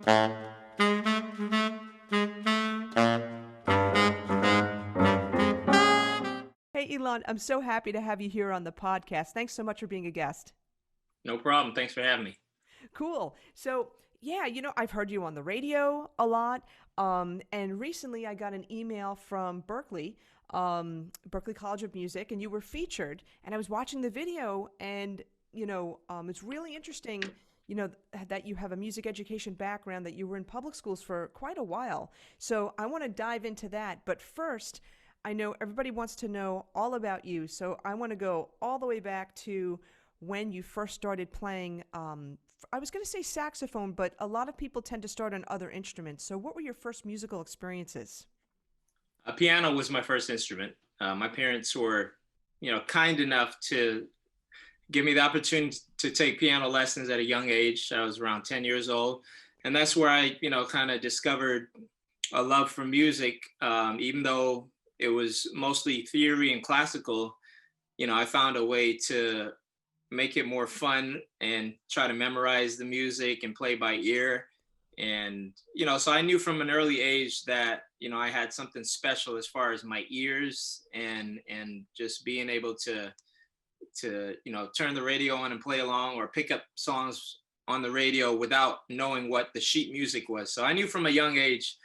Hey, Elan, I'm so happy to have you here on the podcast. Thanks so much for being a guest. No problem. Thanks for having me. Cool. So, yeah, I've heard you on the radio a lot. And recently I got an email from Berklee, Berklee College of Music, and you were featured. And I was watching the video, and, it's really interesting, that you have a music education background, that you were in public schools for quite a while. So I want to dive into that. But first, I know everybody wants to know all about you. So I want to go all the way back to when you first started playing. I was going to say saxophone, but a lot of people tend to start on other instruments. So, what were your first musical experiences? Piano was my first instrument. My parents were, kind enough to give me the opportunity to take piano lessons at a young age. I was around 10 years old. And that's where I, kind of discovered a love for music. Even though it was mostly theory and classical, I found a way to make it more fun and try to memorize the music and play by ear. And, so I knew from an early age that, I had something special as far as my ears and just being able to turn the radio on and play along or pick up songs on the radio without knowing what the sheet music was. So I knew from a young age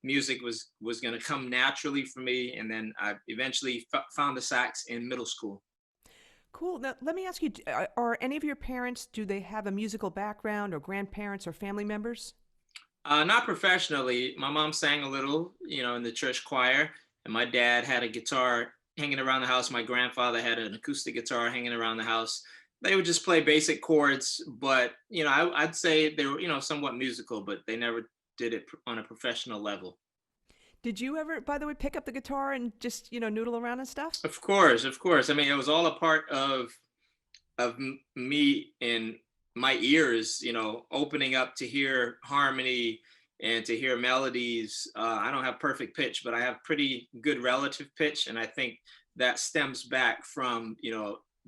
music was going to come naturally for me. And then I eventually found the sax in middle school. Cool. Now, let me ask you, are any of your parents, do they have a musical background, or grandparents or family members? Not professionally. My mom sang a little, in the church choir, and my dad had a guitar hanging around the house. My grandfather had an acoustic guitar hanging around the house. They would just play basic chords, but I'd say they were, somewhat musical, but they never did it on a professional level. Did you ever, by the way, pick up the guitar and just, noodle around and stuff? Of course, of course. I mean, it was all a part of me and my ears, opening up to hear harmony and to hear melodies. I don't have perfect pitch, but I have pretty good relative pitch, and I think that stems back from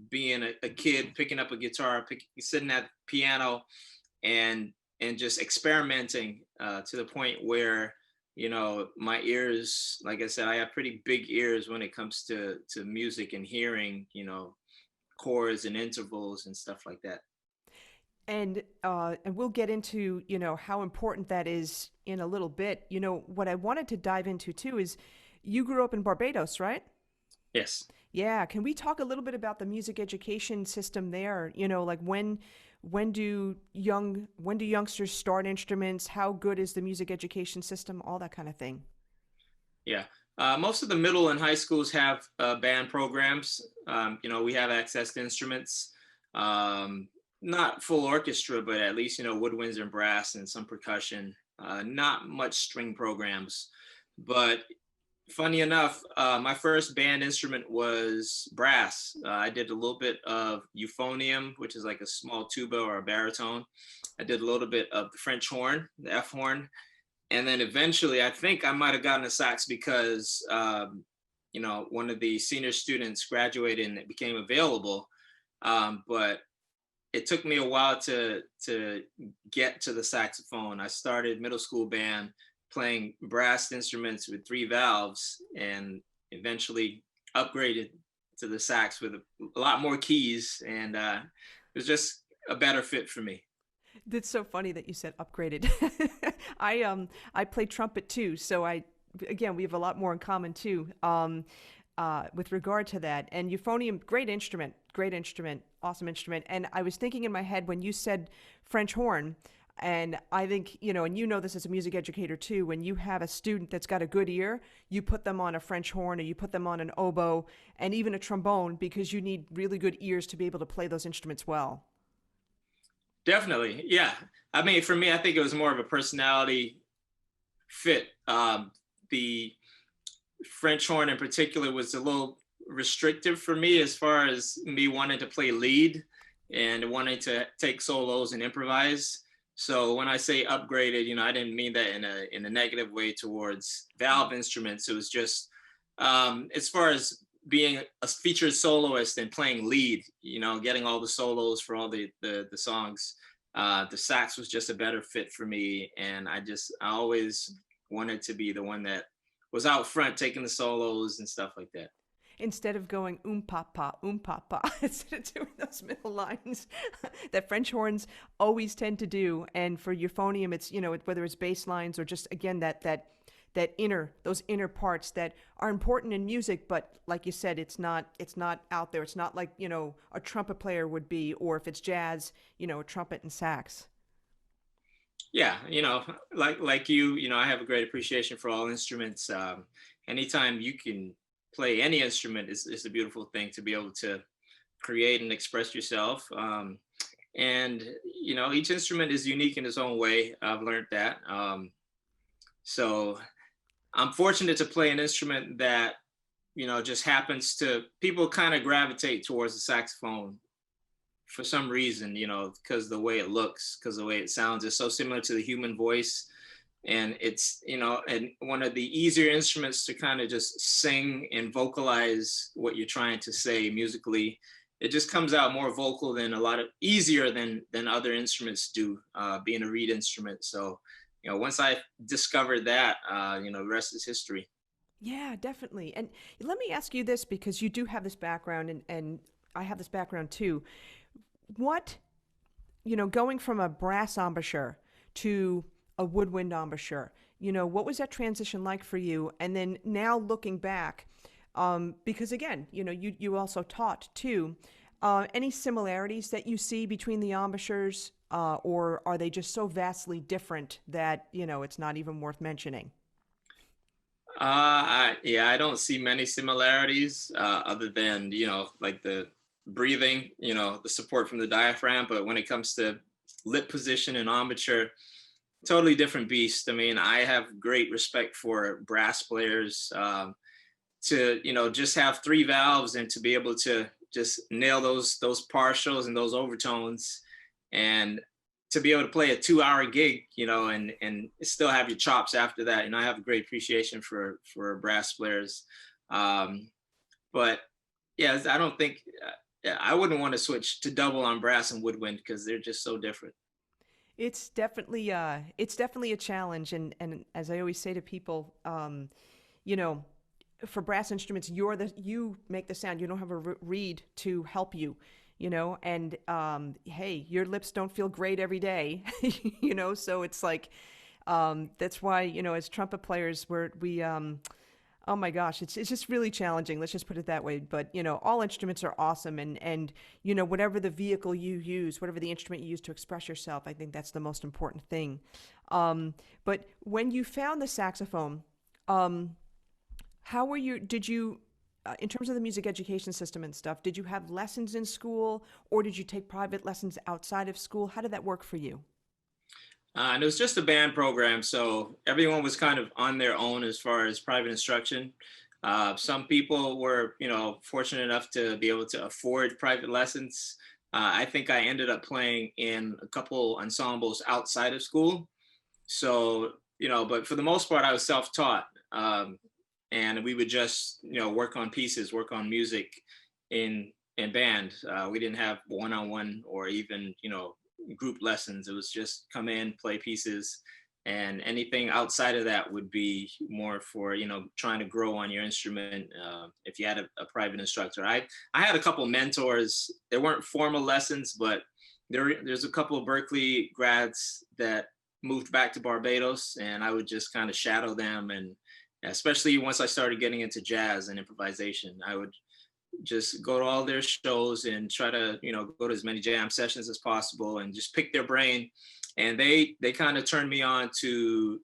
being a kid picking up a guitar, sitting at the piano, and just experimenting to the point where my ears, like I said, I have pretty big ears when it comes to music and hearing, chords and intervals and stuff like that. And we'll get into how important that is in a little bit. What I wanted to dive into too is you grew up in Barbados, right? Yes. Yeah, can we talk a little bit about the music education system there? Like when do youngsters start instruments? How good is the music education system? All that kind of thing. Yeah. Most of the middle and high schools have band programs. We have access to instruments, not full orchestra, but at least, woodwinds and brass and some percussion, not much string programs. But funny enough, my first band instrument was brass. I did a little bit of euphonium, which is like a small tuba or a baritone. I did a little bit of the French horn, the F horn, and then eventually I think I might have gotten a sax because one of the senior students graduated and it became available. But it took me a while to get to the saxophone. I started middle school band playing brass instruments with three valves, and eventually upgraded to the sax with a lot more keys, and it was just a better fit for me. That's so funny that you said upgraded. I play trumpet too, so I again we have a lot more in common too. With regard to that, and euphonium, great instrument, awesome instrument. And I was thinking in my head when you said French horn, and I think, and this as a music educator too, when you have a student that's got a good ear, you put them on a French horn or you put them on an oboe and even a trombone because you need really good ears to be able to play those instruments well. Definitely, yeah. I mean, for me, I think it was more of a personality fit. The French horn in particular was a little restrictive for me as far as me wanting to play lead and wanting to take solos and improvise. So when I say upgraded, I didn't mean that in a negative way towards valve instruments. It was just as far as being a featured soloist and playing lead, getting all the solos for all the songs. The sax was just a better fit for me, and I always wanted to be the one that was out front taking the solos and stuff like that. Instead of going papa, papa, instead of doing those middle lines that French horns always tend to do. And for euphonium, it's, whether it's bass lines or just, again, those inner parts that are important in music, but like you said, it's not out there. It's not like, a trumpet player would be, or if it's jazz, a trumpet and sax. Yeah, like you, I have a great appreciation for all instruments. Anytime you can play any instrument is a beautiful thing, to be able to create and express yourself. And each instrument is unique in its own way. I've learned that. So I'm fortunate to play an instrument that just happens to, people kind of gravitate towards the saxophone for some reason, because the way it looks, because the way it sounds is so similar to the human voice. And it's, and one of the easier instruments to kind of just sing and vocalize what you're trying to say musically. It just comes out more vocal than easier than other instruments do, being a reed instrument. So, once I discovered that, the rest is history. Yeah, definitely. And let me ask you this, because you do have this background, and I have this background too. What, going from a brass embouchure to a woodwind embouchure, what was that transition like for you? And then now looking back, because again, you also taught too, any similarities that you see between the embouchures, or are they just so vastly different that, it's not even worth mentioning? I don't see many similarities, other than, like the breathing, the support from the diaphragm. But when it comes to lip position and embouchure, totally different beast. I mean, I have great respect for brass players, to, just have three valves and to be able to just nail those partials and those overtones, and to be able to play a 2-hour gig, and still have your chops after that. And I have a great appreciation for brass players. But yeah, I don't think, I wouldn't want to switch to double on brass and woodwind, because they're just so different. It's definitely a challenge, and as I always say to people, you know, for brass instruments, you make the sound. You don't have a reed to help you, and hey, your lips don't feel great every day, So it's like, that's why, as trumpet players, we oh my gosh, it's just really challenging. Let's just put it that way. But all instruments are awesome, and whatever the vehicle you use, whatever the instrument you use to express yourself, I think that's the most important thing. But when you found the saxophone, how were you? Did you, in terms of the music education system and stuff, did you have lessons in school, or did you take private lessons outside of school? How did that work for you? And it was just a band program, so everyone was kind of on their own as far as private instruction. Some people were, fortunate enough to be able to afford private lessons. I think I ended up playing in a couple ensembles outside of school. So, but for the most part, I was self-taught. And we would just, work on pieces, work on music in band. We didn't have one-on-one or even, group lessons. It was just come in, play pieces, and anything outside of that would be more for trying to grow on your instrument. If you had a private instructor, I had a couple mentors. There weren't formal lessons, but there's a couple of Berklee grads that moved back to Barbados, and I would just kind of shadow them. And especially once I started getting into jazz and improvisation, I would just go to all their shows and try to go to as many jam sessions as possible and just pick their brain. And they kind of turned me on to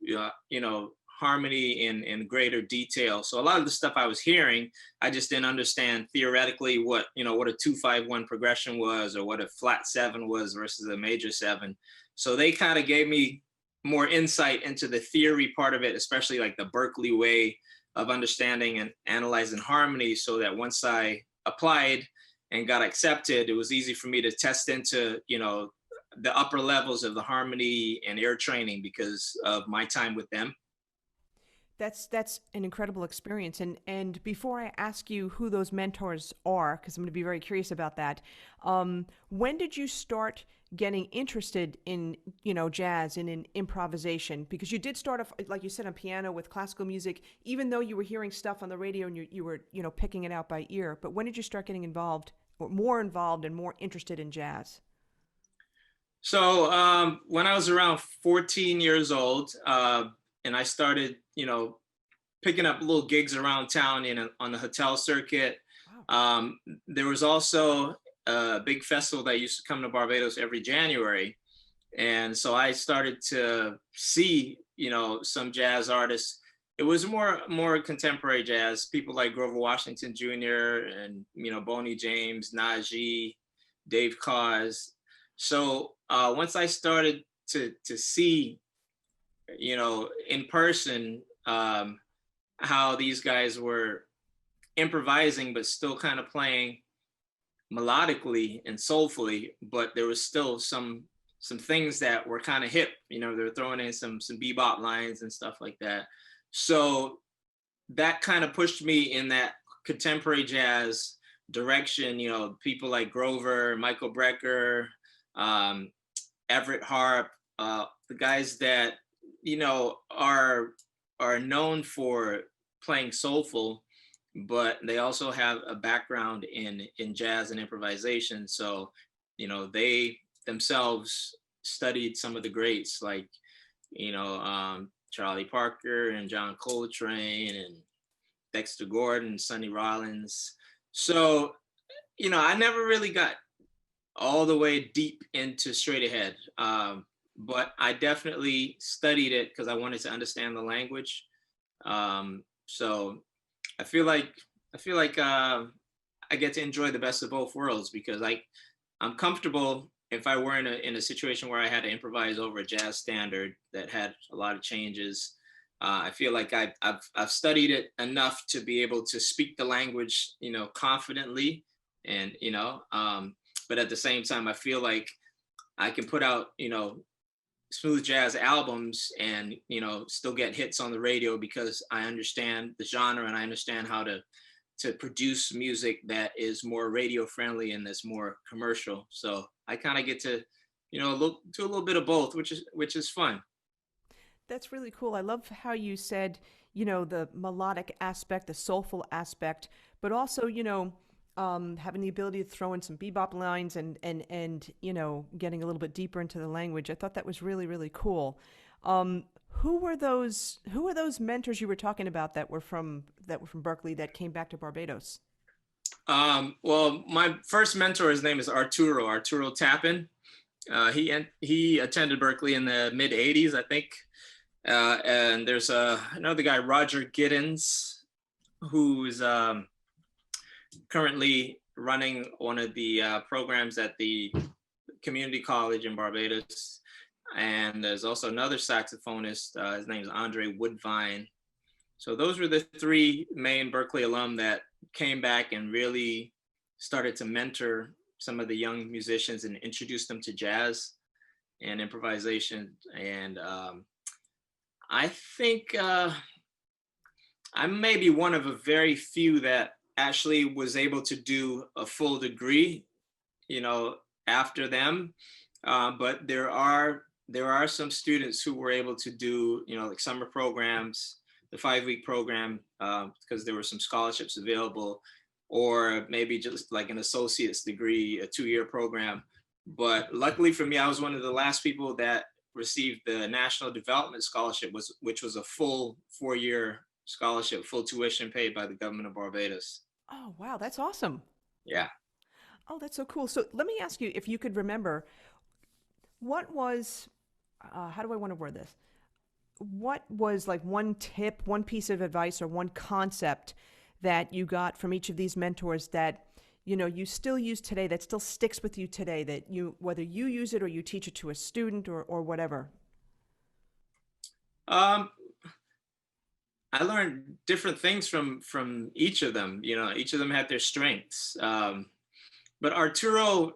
harmony in greater detail. So a lot of the stuff I was hearing, I just didn't understand theoretically what a 2-5-1 progression was, or what a flat 7 was versus a major 7. So they kind of gave me more insight into the theory part of it, especially like the Berklee way of understanding and analyzing harmony, so that once I applied and got accepted, it was easy for me to test into, the upper levels of the harmony and ear training because of my time with them. That's an incredible experience. And before I ask you who those mentors are, because I'm going to be very curious about that, when did you start getting interested in jazz and in improvisation? Because you did start off, like you said, on piano with classical music, even though you were hearing stuff on the radio and you were picking it out by ear. But when did you start getting involved, or more involved and more interested in jazz? So when I was around 14 years old, and I started, picking up little gigs around town on the hotel circuit. Wow. There was also a big festival that used to come to Barbados every January. And so I started to see, some jazz artists. It was more contemporary jazz, people like Grover Washington Jr. and, Boney James, Najee, Dave Koz. So once I started to see, in person, how these guys were improvising, but still kind of playing melodically and soulfully, but there was still some things that were kind of hip. They were throwing in some bebop lines and stuff like that. So that kind of pushed me in that contemporary jazz direction. People like Grover, Michael Brecker, Everett Harp, the guys that are known for playing soulful, but they also have a background in jazz and improvisation. So, they themselves studied some of the greats like, Charlie Parker and John Coltrane and Dexter Gordon, Sonny Rollins. So, I never really got all the way deep into straight ahead. But I definitely studied it because I wanted to understand the language. So I feel like I get to enjoy the best of both worlds because I'm comfortable if I were in a situation where I had to improvise over a jazz standard that had a lot of changes. I feel like I've studied it enough to be able to speak the language, confidently, and but at the same time, I feel like I can put out, smooth jazz albums and still get hits on the radio because I understand the genre and I understand how to produce music that is more radio friendly and that's more commercial. So I kind of get to look to a little bit of both, which is fun. That's really cool. I love how you said, the melodic aspect, the soulful aspect, but also, having the ability to throw in some bebop lines and getting a little bit deeper into the language. I thought that was really, really cool. Who were those mentors you were talking about that were from Berklee that came back to Barbados? Well, my first mentor, his name is Arturo Tappan. He attended Berklee in the mid '80s, I think. And there's another guy, Roger Giddens, who's currently running one of the programs at the community college in Barbados. And there's also another saxophonist. His name is Andre Woodvine. So those were the three main Berklee alum that came back and really started to mentor some of the young musicians and introduce them to jazz and improvisation. And I think I may be one of a very few that actually was able to do a full degree, after them. But there are some students who were able to do, like summer programs, the 5-week program, because there were some scholarships available, or maybe just like an associate's degree, a 2-year program. But luckily for me, I was one of the last people that received the National Development Scholarship, which was a full 4-year scholarship, full tuition paid by the government of Barbados. Oh, wow, that's awesome. Yeah. Oh, that's so cool. So let me ask you if you could remember what was, how do I want to word this? What was like one tip, one piece of advice, or one concept that you got from each of these mentors that you still use today, that still sticks with you today, that whether you use it or you teach it to a student or whatever? I learned different things from each of them. Each of them had their strengths. But Arturo,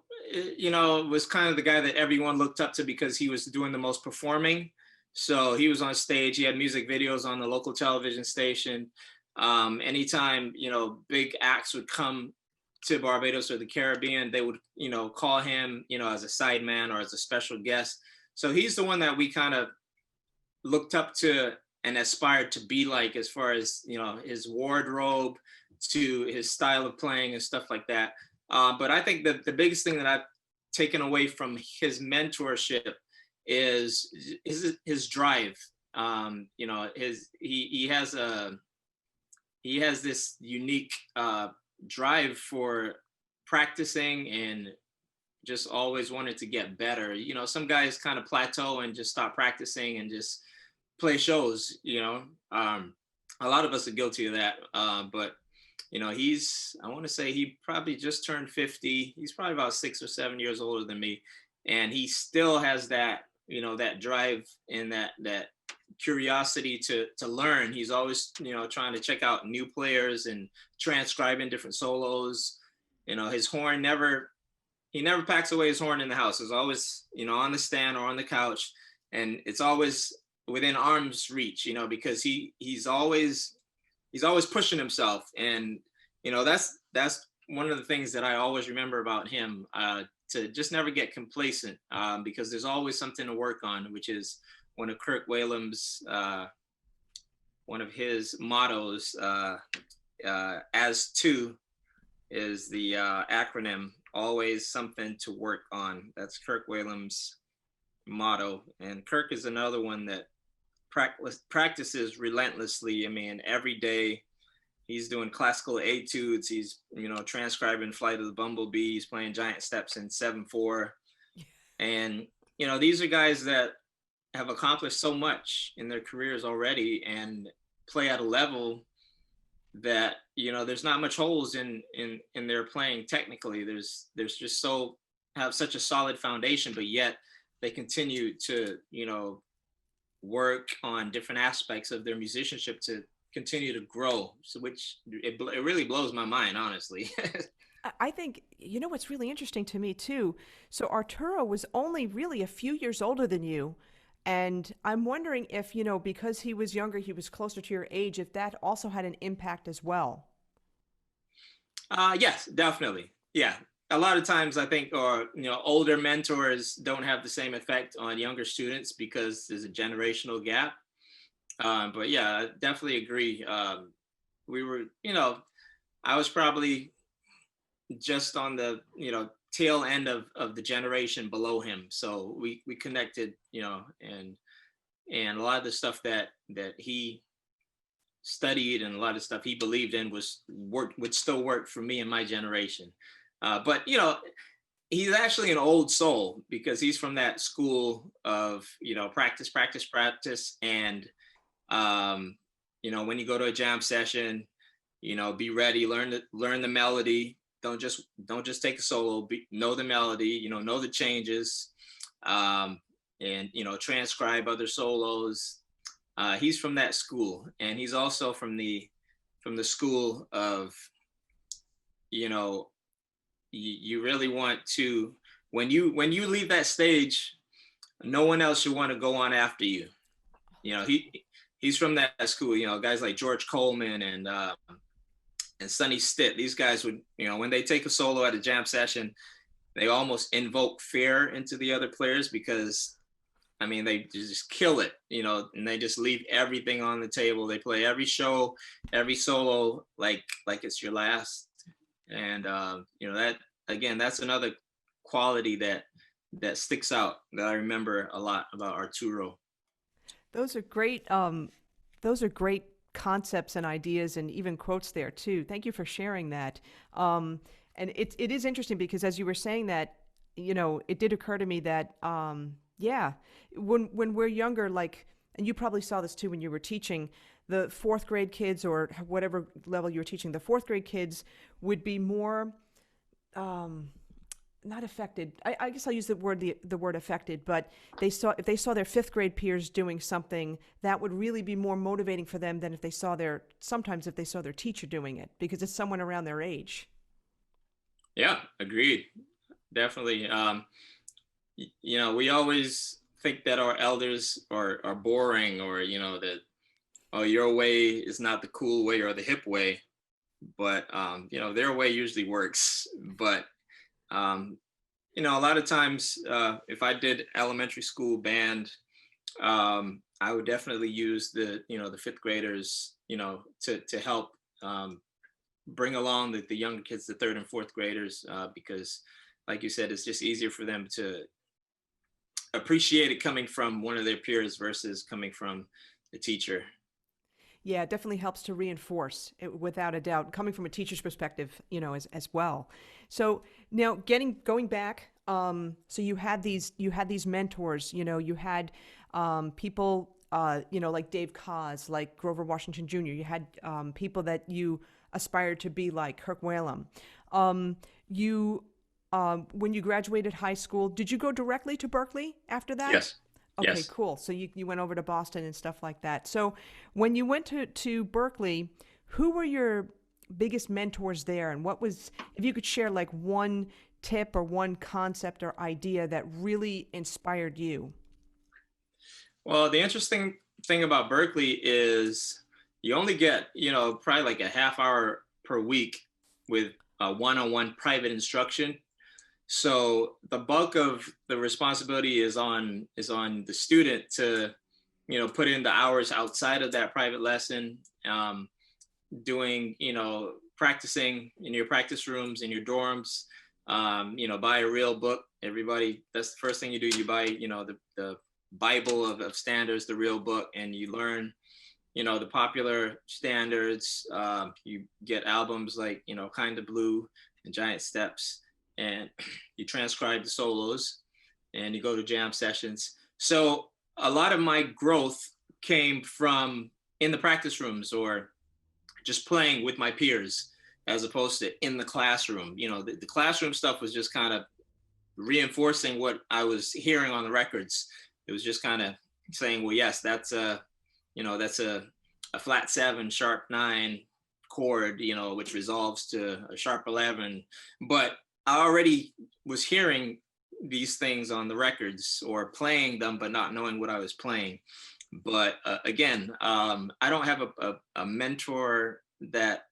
was kind of the guy that everyone looked up to because he was doing the most performing. So he was on stage. He had music videos on the local television station. Anytime, big acts would come to Barbados or the Caribbean, they would, call him, as a sideman or as a special guest. So he's the one that we kind of looked up to and aspired to be like, as far as, his wardrobe to his style of playing and stuff like that. But I think that the biggest thing that I've taken away from his mentorship is his drive. He has this unique drive for practicing and just always wanted to get better. Some guys kind of plateau and just stop practicing and just play shows. A lot of us are guilty of that. But I want to say he probably just turned 50. He's probably about 6 or 7 years older than me. And he still has that, that drive and that curiosity to learn. He's always, trying to check out new players and transcribing different solos. His horn he never packs away his horn in the house. It's always, on the stand or on the couch. And it's always within arm's reach, because he's always pushing himself. And, that's one of the things that I always remember about him, to just never get complacent, because there's always something to work on, which is one of Kirk Whalem's, one of his mottos, as two is the acronym, always something to work on. That's Kirk Whalem's motto. And Kirk is another one that practices relentlessly. I mean, every day he's doing classical etudes. He's, transcribing Flight of the Bumblebee. He's playing giant steps in 7/4. And, these are guys that have accomplished so much in their careers already and play at a level that, there's not much holes in their playing technically. There's just have such a solid foundation, but yet they continue to, work on different aspects of their musicianship to continue to grow. So which it really blows my mind, honestly. I think, what's really interesting to me too. So Arturo was only really a few years older than you. And I'm wondering if, because he was younger, he was closer to your age, if that also had an impact as well. Yes, definitely. Yeah. A lot of times I think, or, older mentors don't have the same effect on younger students because there's a generational gap. But yeah, I definitely agree. We were, I was probably just on the, tail end of the generation below him. So we connected, and a lot of the stuff that he studied and a lot of stuff he believed in would still work for me and my generation. But he's actually an old soul because he's from that school of, practice, practice, practice. And, when you go to a jam session, be ready, learn the melody. Don't just take a solo, know the melody, know the changes, and, transcribe other solos. He's from that school, and he's also from the school of, you really want to, when you leave that stage, no one else should want to go on after you. He's from that school, guys like George Coleman and Sonny Stitt. These guys would, when they take a solo at a jam session, they almost invoke fear into the other players because, I mean, they just kill it, and they just leave everything on the table. They play every show, every solo like it's your last. And that, again, that's another quality that sticks out that I remember a lot about Arturo. Those are great. Those are great concepts and ideas, and even quotes there too. Thank you for sharing that. And it is interesting because as you were saying that, it did occur to me that yeah, when we're younger, like, and you probably saw this too when you were teaching the fourth grade kids or whatever level you were teaching, the fourth grade kids would be more not affected. I guess I'll use the word affected, but if they saw their fifth grade peers doing something, that would really be more motivating for them than if they saw their teacher doing it, because it's someone around their age. Yeah, agreed. Definitely. We always think that our elders are boring, or, you know, that, oh, your way is not the cool way or the hip way. But, you know, their way usually works. But, um, you know, a lot of times, if I did elementary school band, I would definitely use the, you know, the fifth graders, you know, to help bring along the younger kids, the third and fourth graders, because, like you said, it's just easier for them to appreciate it coming from one of their peers versus coming from the teacher. Yeah, it definitely helps to reinforce it, without a doubt, coming from a teacher's perspective, as well. So now going back, so you had these mentors, you had people, like Dave Koz, like Grover Washington Jr. You had people that you aspired to be like Kirk Whalum. You When you graduated high school, did you go directly to Berklee after that? Yes. Okay, Yes. cool. So you went over to Boston and stuff like that. So when you went to Berklee, who were your biggest mentors there? And what was, if you could share like one tip or one concept or idea that really inspired you? Well, the interesting thing about Berklee is you only get, you know, probably like a half hour per week with one-on-one private instruction. So the bulk of the responsibility is on the student to, you know, put in the hours outside of that private lesson, doing, you know, practicing in your practice rooms, in your dorms, you know, buy a real book. Everybody, that's the first thing you do. You buy, you know, the Bible of standards, the real book, and you learn, you know, the popular standards. You get albums like, you know, Kind of Blue and Giant Steps, and you transcribe the solos, and you go to jam sessions. So a lot of my growth came from in the practice rooms, or just playing with my peers, as opposed to in the classroom. You know, the classroom stuff was just kind of reinforcing what I was hearing on the records. It was just kind of saying, well, yes, that's a, you know, that's a flat 7, sharp 9 chord, you know, which resolves to a sharp 11. But I already was hearing these things on the records, or playing them, but not knowing what I was playing. But again, I don't have a mentor that,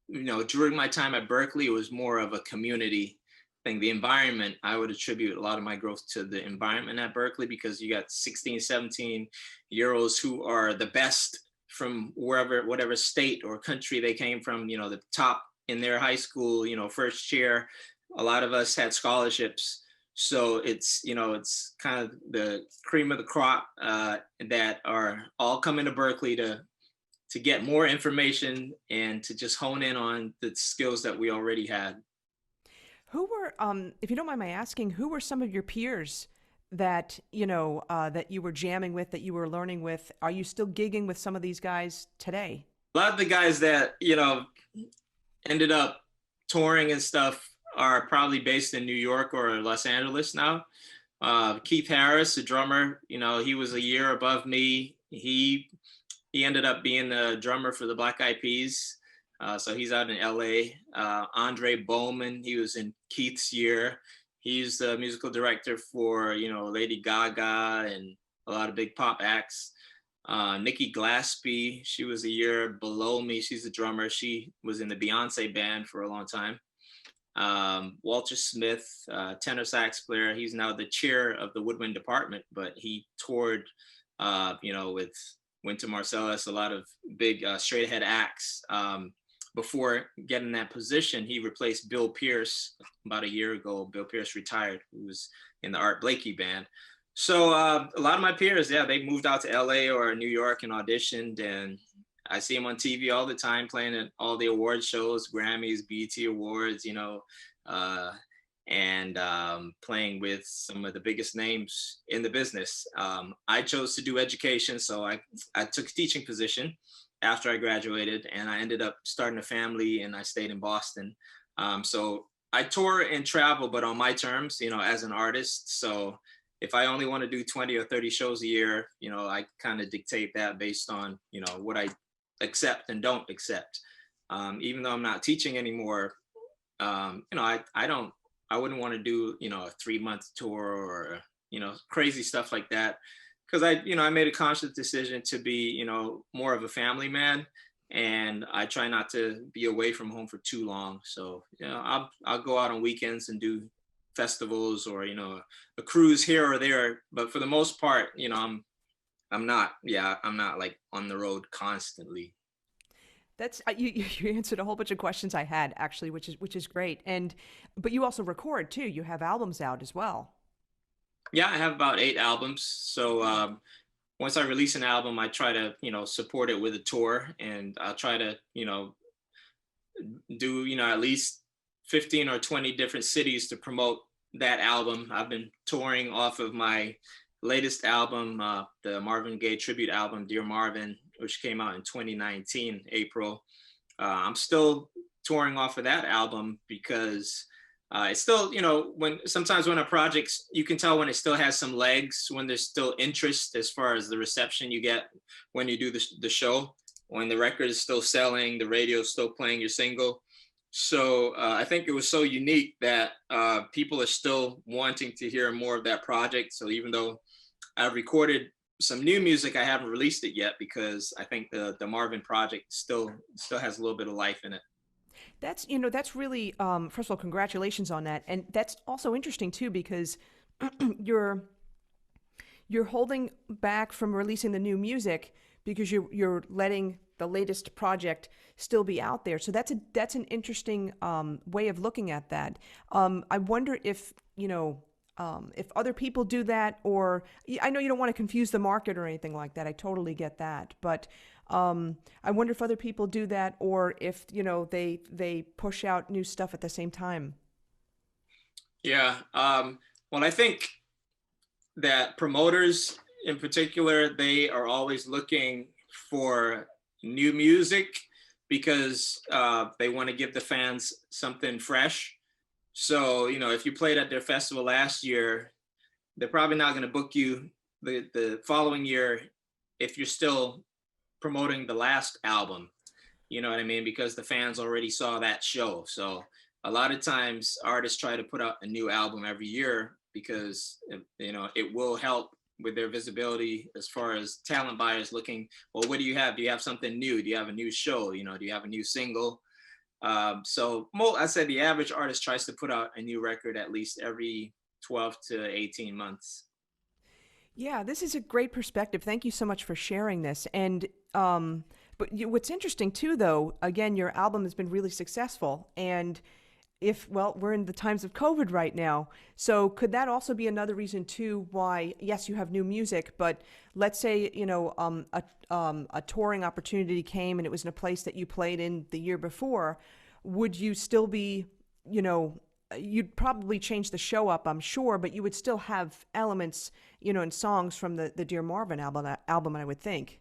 you know, during my time at Berklee, it was more of a community thing. The environment, I would attribute a lot of my growth to the environment at Berklee, because you got 16, 17 year olds who are the best from wherever, whatever state or country they came from, you know, the top in their high school, you know, first year. A lot of us had scholarships. So it's, you know, it's kind of the cream of the crop, that are all coming to Berklee to get more information and to just hone in on the skills that we already had. Who were, if you don't mind my asking, who were some of your peers that, that you were jamming with, that you were learning with? Are you still gigging with some of these guys today? A lot of the guys that, you know, ended up touring and stuff are probably based in New York or Los Angeles now. Keith Harris, the drummer, you know, he was a year above me. He ended up being the drummer for the Black Eyed Peas. So he's out in LA. Andre Bowman, he was in Keith's year. He's the musical director for, you know, Lady Gaga and a lot of big pop acts. Nikki Glaspie, she was a year below me. She's a drummer. She was in the Beyonce band for a long time. Walter Smith, tenor sax player. He's now the chair of the woodwind department, but he toured, you know, with Wynton Marsalis, a lot of big straight ahead acts. Before getting that position, he replaced Bill Pierce about a year ago. Bill Pierce retired, who was in the Art Blakey band. So a lot of my peers, yeah, they moved out to LA or New York and auditioned, and I see them on TV all the time, playing at all the award shows, Grammys, BET Awards, you know, and playing with some of the biggest names in the business. I chose to do education, so I took a teaching position after I graduated, and I ended up starting a family, and I stayed in Boston. So I tour and travel, but on my terms, you know, as an artist. So if I only want to do 20 or 30 shows a year, you know, I kind of dictate that based on, you know, what I accept and don't accept. Even though I'm not teaching anymore, you know, I wouldn't want to do, you know, a 3-month tour or crazy stuff like that. Because I made a conscious decision to be, more of a family man, and I try not to be away from home for too long. So, I'll go out on weekends and do festivals or, a cruise here or there. But for the most part, I'm not like on the road constantly. That's you answered a whole bunch of questions I had actually, which is great. But you also record too. You have albums out as well. Yeah, I have about 8 albums. So once I release an album, I try to, support it with a tour, and I'll try to, do, at least 15 or 20 different cities to promote that album. I've been touring off of my latest album, the Marvin Gaye tribute album, Dear Marvin, which came out in 2019, April. I'm still touring off of that album because it's still, when a project, you can tell when it still has some legs, when there's still interest as far as the reception you get when you do the show, when the record is still selling, the radio is still playing your single. So I think it was so unique that people are still wanting to hear more of that project. So even though I've recorded some new music, I haven't released it yet because I think the Marvin project still has a little bit of life in it. That's really, first of all, congratulations on that. And that's also interesting too, because you're holding back from releasing the new music because you're letting the latest project still be out there. So that's an interesting way of looking at that. I wonder if other people do that, or I know you don't want to confuse the market or anything like that. I totally get that, but I wonder if other people do that, or if they push out new stuff at the same time. Yeah. Well, I think that promoters in particular, they are always looking for new music because they want to give the fans something fresh. So, if you played at their festival last year, they're probably not going to book you the following year if you're still promoting the last album. You know what I mean? Because the fans already saw that show. So a lot of times artists try to put out a new album every year because, it will help with their visibility as far as talent buyers looking, well, what do you have? Do you have something new? Do you have a new show? Do you have a new single? So I said the average artist tries to put out a new record at least every 12 to 18 months. Yeah, this is a great perspective. Thank you so much for sharing this. And what's interesting too, though, again, your album has been really successful. And we're in the times of COVID right now. So could that also be another reason too why, yes, you have new music, but let's say, a touring opportunity came and it was in a place that you played in the year before, would you still be, you'd probably change the show up, I'm sure, but you would still have elements, and songs from the Dear Marvin album, I would think.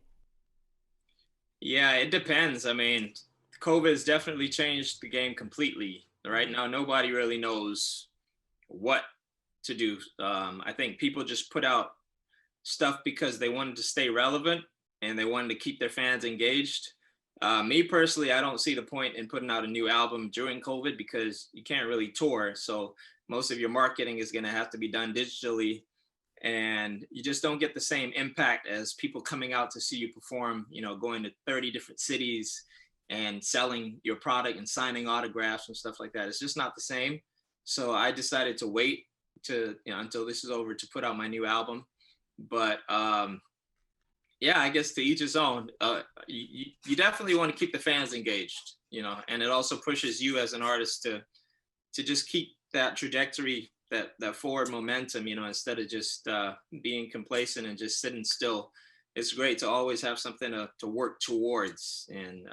Yeah, it depends. I mean, COVID has definitely changed the game completely. Right now, nobody really knows what to do. I think people just put out stuff because they wanted to stay relevant and they wanted to keep their fans engaged. Me personally, I don't see the point in putting out a new album during COVID because you can't really tour. So most of your marketing is going to have to be done digitally, and you just don't get the same impact as people coming out to see you perform, going to 30 different cities and selling your product and signing autographs and stuff like that. It's just not the same. So I decided to wait until this is over to put out my new album. But yeah, I guess to each his own. You definitely want to keep the fans engaged, and it also pushes you as an artist to just keep that trajectory, that forward momentum, instead of just being complacent and just sitting still. It's great to always have something to work towards. And,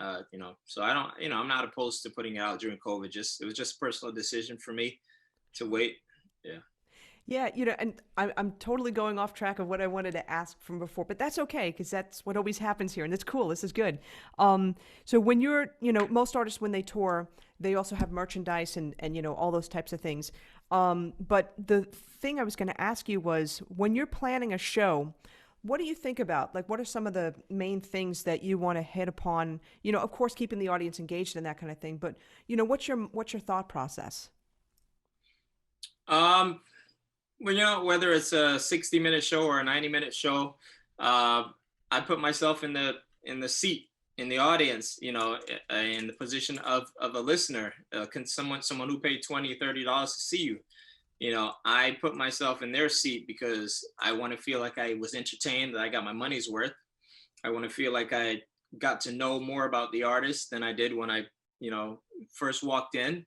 so I don't, I'm not opposed to putting it out during COVID. It was just a personal decision for me to wait. Yeah. Yeah, and I'm totally going off track of what I wanted to ask from before, but that's okay because that's what always happens here, and that's cool. This is good. So when you're, most artists when they tour, they also have merchandise and all those types of things. But the thing I was going to ask you was when you're planning a show, what do you think about? Like, what are some of the main things that you want to hit upon? Of course, keeping the audience engaged and that kind of thing. But what's your thought process? Well, whether it's a 60-minute show or a 90-minute show, uh, I put myself in the seat, in the audience, in the position of a listener. Can someone who paid $20, $30 to see you, I put myself in their seat because I want to feel like I was entertained, that I got my money's worth. I want to feel like I got to know more about the artist than I did when I, first walked in.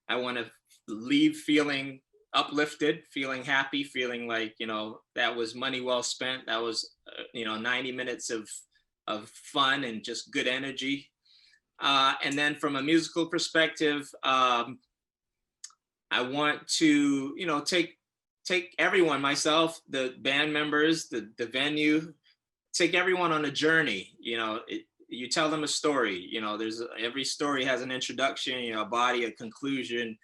I want to leave feeling uplifted, feeling happy, feeling like, that was money well spent. That was, 90 minutes of fun and just good energy. And then from a musical perspective, I want to, take everyone, myself, the band members, the venue, take everyone on a journey. You tell them a story. Every story has an introduction, a body, a conclusion.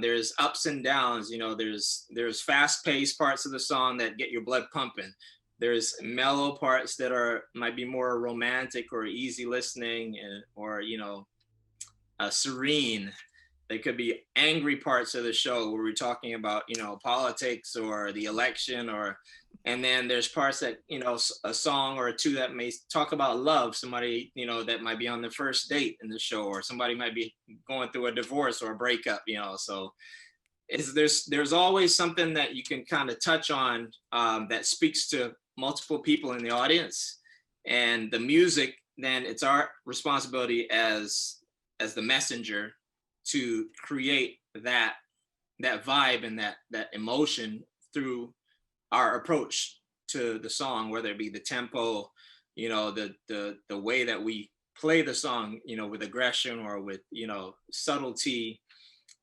There's ups and downs. There's fast-paced parts of the song that get your blood pumping. There's mellow parts that might be more romantic or easy listening, or serene. There could be angry parts of the show where we're talking about, politics or the election, and then there's parts that, a song or two that may talk about love, somebody, that might be on the first date in the show, or somebody might be going through a divorce or a breakup, so there's always something that you can kind of touch on, that speaks to multiple people in the audience. And the music, then it's our responsibility as the messenger to create that vibe and that emotion through our approach to the song, whether it be the tempo, the way that we play the song, with aggression or with, subtlety.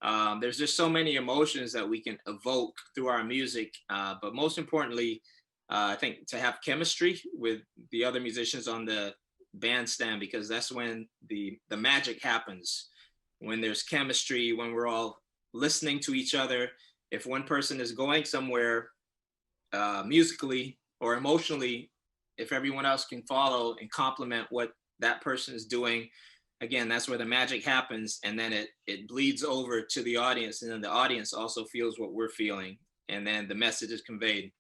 There's just so many emotions that we can evoke through our music. But most importantly, I think to have chemistry with the other musicians on the bandstand, because that's when the magic happens. When there's chemistry, when we're all listening to each other. If one person is going somewhere, musically or emotionally, if everyone else can follow and complement what that person is doing, again, that's where the magic happens. And then it bleeds over to the audience, and then the audience also feels what we're feeling, and then the message is conveyed.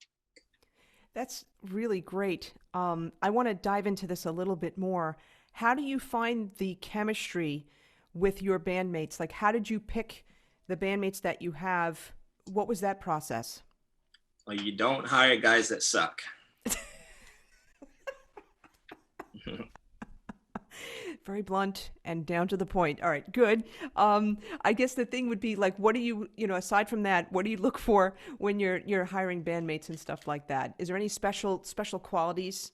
That's really great. I want to dive into this a little bit more. How do you find the chemistry with your bandmates? Like, how did you pick the bandmates that you have? What was that process? Well, you don't hire guys that suck. Very blunt and down to the point. All right, good. I guess the thing would be like, what do you, aside from that, what do you look for when you're hiring bandmates and stuff like that? Is there any special qualities?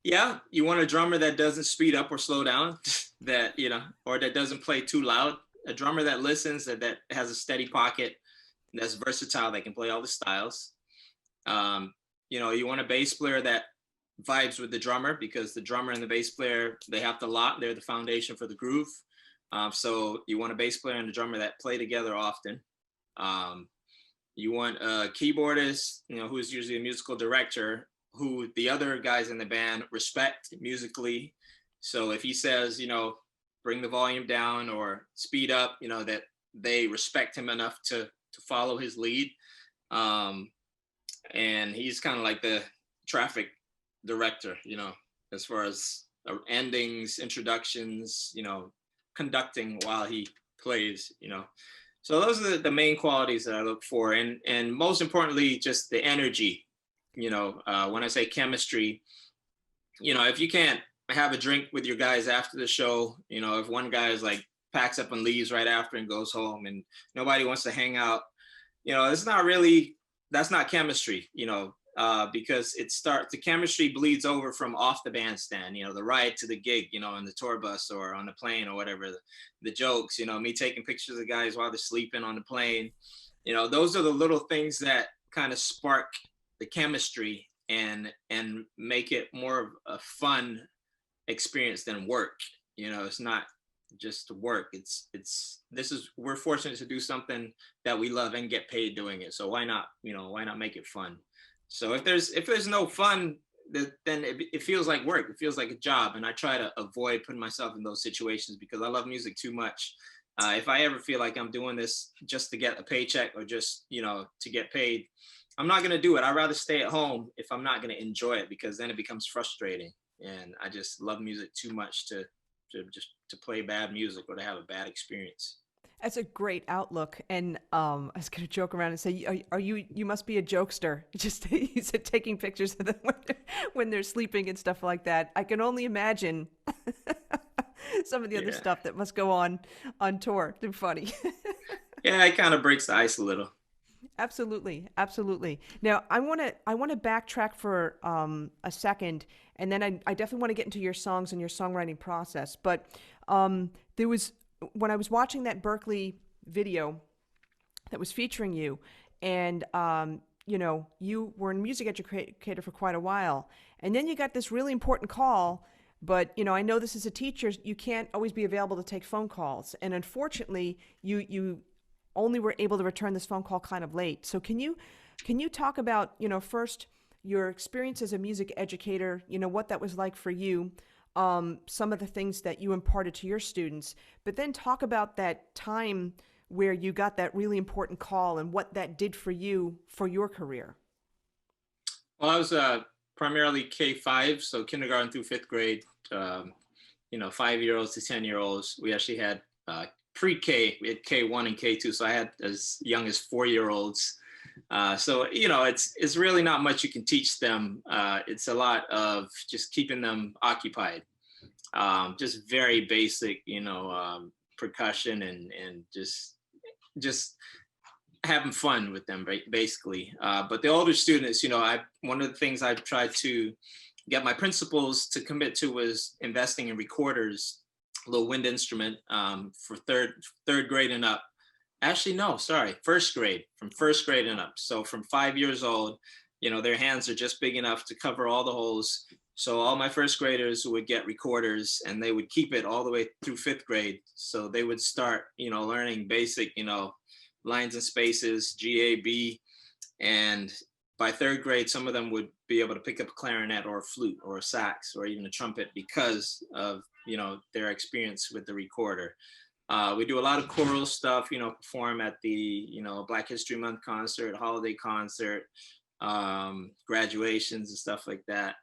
Yeah, you want a drummer that doesn't speed up or slow down, that, or that doesn't play too loud. A drummer that listens, that has a steady pocket, that's versatile, that can play all the styles. You want a bass player that vibes with the drummer, because the drummer and the bass player, they have to lock. They're the foundation for the groove. So you want a bass player and a drummer that play together often. You want a keyboardist, who's usually a musical director, who the other guys in the band respect musically. So if he says, bring the volume down or speed up, that they respect him enough to follow his lead. And he's kind of like the traffic director, as far as endings, introductions, conducting while he plays, So those are the main qualities that I look for. And most importantly, just the energy, when I say chemistry, if you can't have a drink with your guys after the show, if one guy is like packs up and leaves right after and goes home and nobody wants to hang out, that's not chemistry, because the chemistry bleeds over from off the bandstand, the ride to the gig, in the tour bus or on the plane or whatever, the jokes, me taking pictures of guys while they're sleeping on the plane, those are the little things that kind of spark the chemistry and make it more of a fun experience than work. It's not just work. We're fortunate to do something that we love and get paid doing it. So why not make it fun? So if there's no fun, then it feels like work. It feels like a job. And I try to avoid putting myself in those situations because I love music too much If I ever feel like I'm doing this just to get a paycheck or just, to get paid, I'm not going to do it. I'd rather stay at home if I'm not going to enjoy it, because then it becomes frustrating. And I just love music too much to play bad music or to have a bad experience. That's a great outlook. And I was going to joke around and say, are you must be a jokester. Just you said taking pictures of them when they're sleeping and stuff like that. I can only imagine some of the other Yeah. stuff that must go on tour. They're funny. Yeah, it kind of breaks the ice a little. Absolutely, absolutely. Now, I want to backtrack for a second, and then I definitely want to get into your songs and your songwriting process. But there was when I was watching that Berklee video that was featuring you, and you were a music educator for quite a while, and then you got this really important call. But I know this as a teacher, you can't always be available to take phone calls, and unfortunately, you only were able to return this phone call kind of late. So can you talk about, first your experience as a music educator, what that was like for you, some of the things that you imparted to your students, but then talk about that time where you got that really important call and what that did for you for your career. Well, I was primarily K-5, so kindergarten through fifth grade, 5-year-olds to 10-year-olds. We actually had pre-K, we had K1 and K2, so I had as young as 4-year-olds. So it's really not much you can teach them. It's a lot of just keeping them occupied, just very basic, percussion and just having fun with them, basically. But the older students, one of the things I've tried to get my principals to commit to was investing in recorders, a little wind instrument, for third grade and up. Actually, no, sorry, first grade, from first grade and up. So from 5 years old, their hands are just big enough to cover all the holes. So all my first graders would get recorders, and they would keep it all the way through fifth grade. So they would start, learning basic, lines and spaces, G, A, B. And by third grade, some of them would be able to pick up a clarinet or a flute or a sax or even a trumpet because of, their experience with the recorder. We do a lot of choral stuff, perform at the, Black History Month concert, holiday concert, graduations and stuff like that.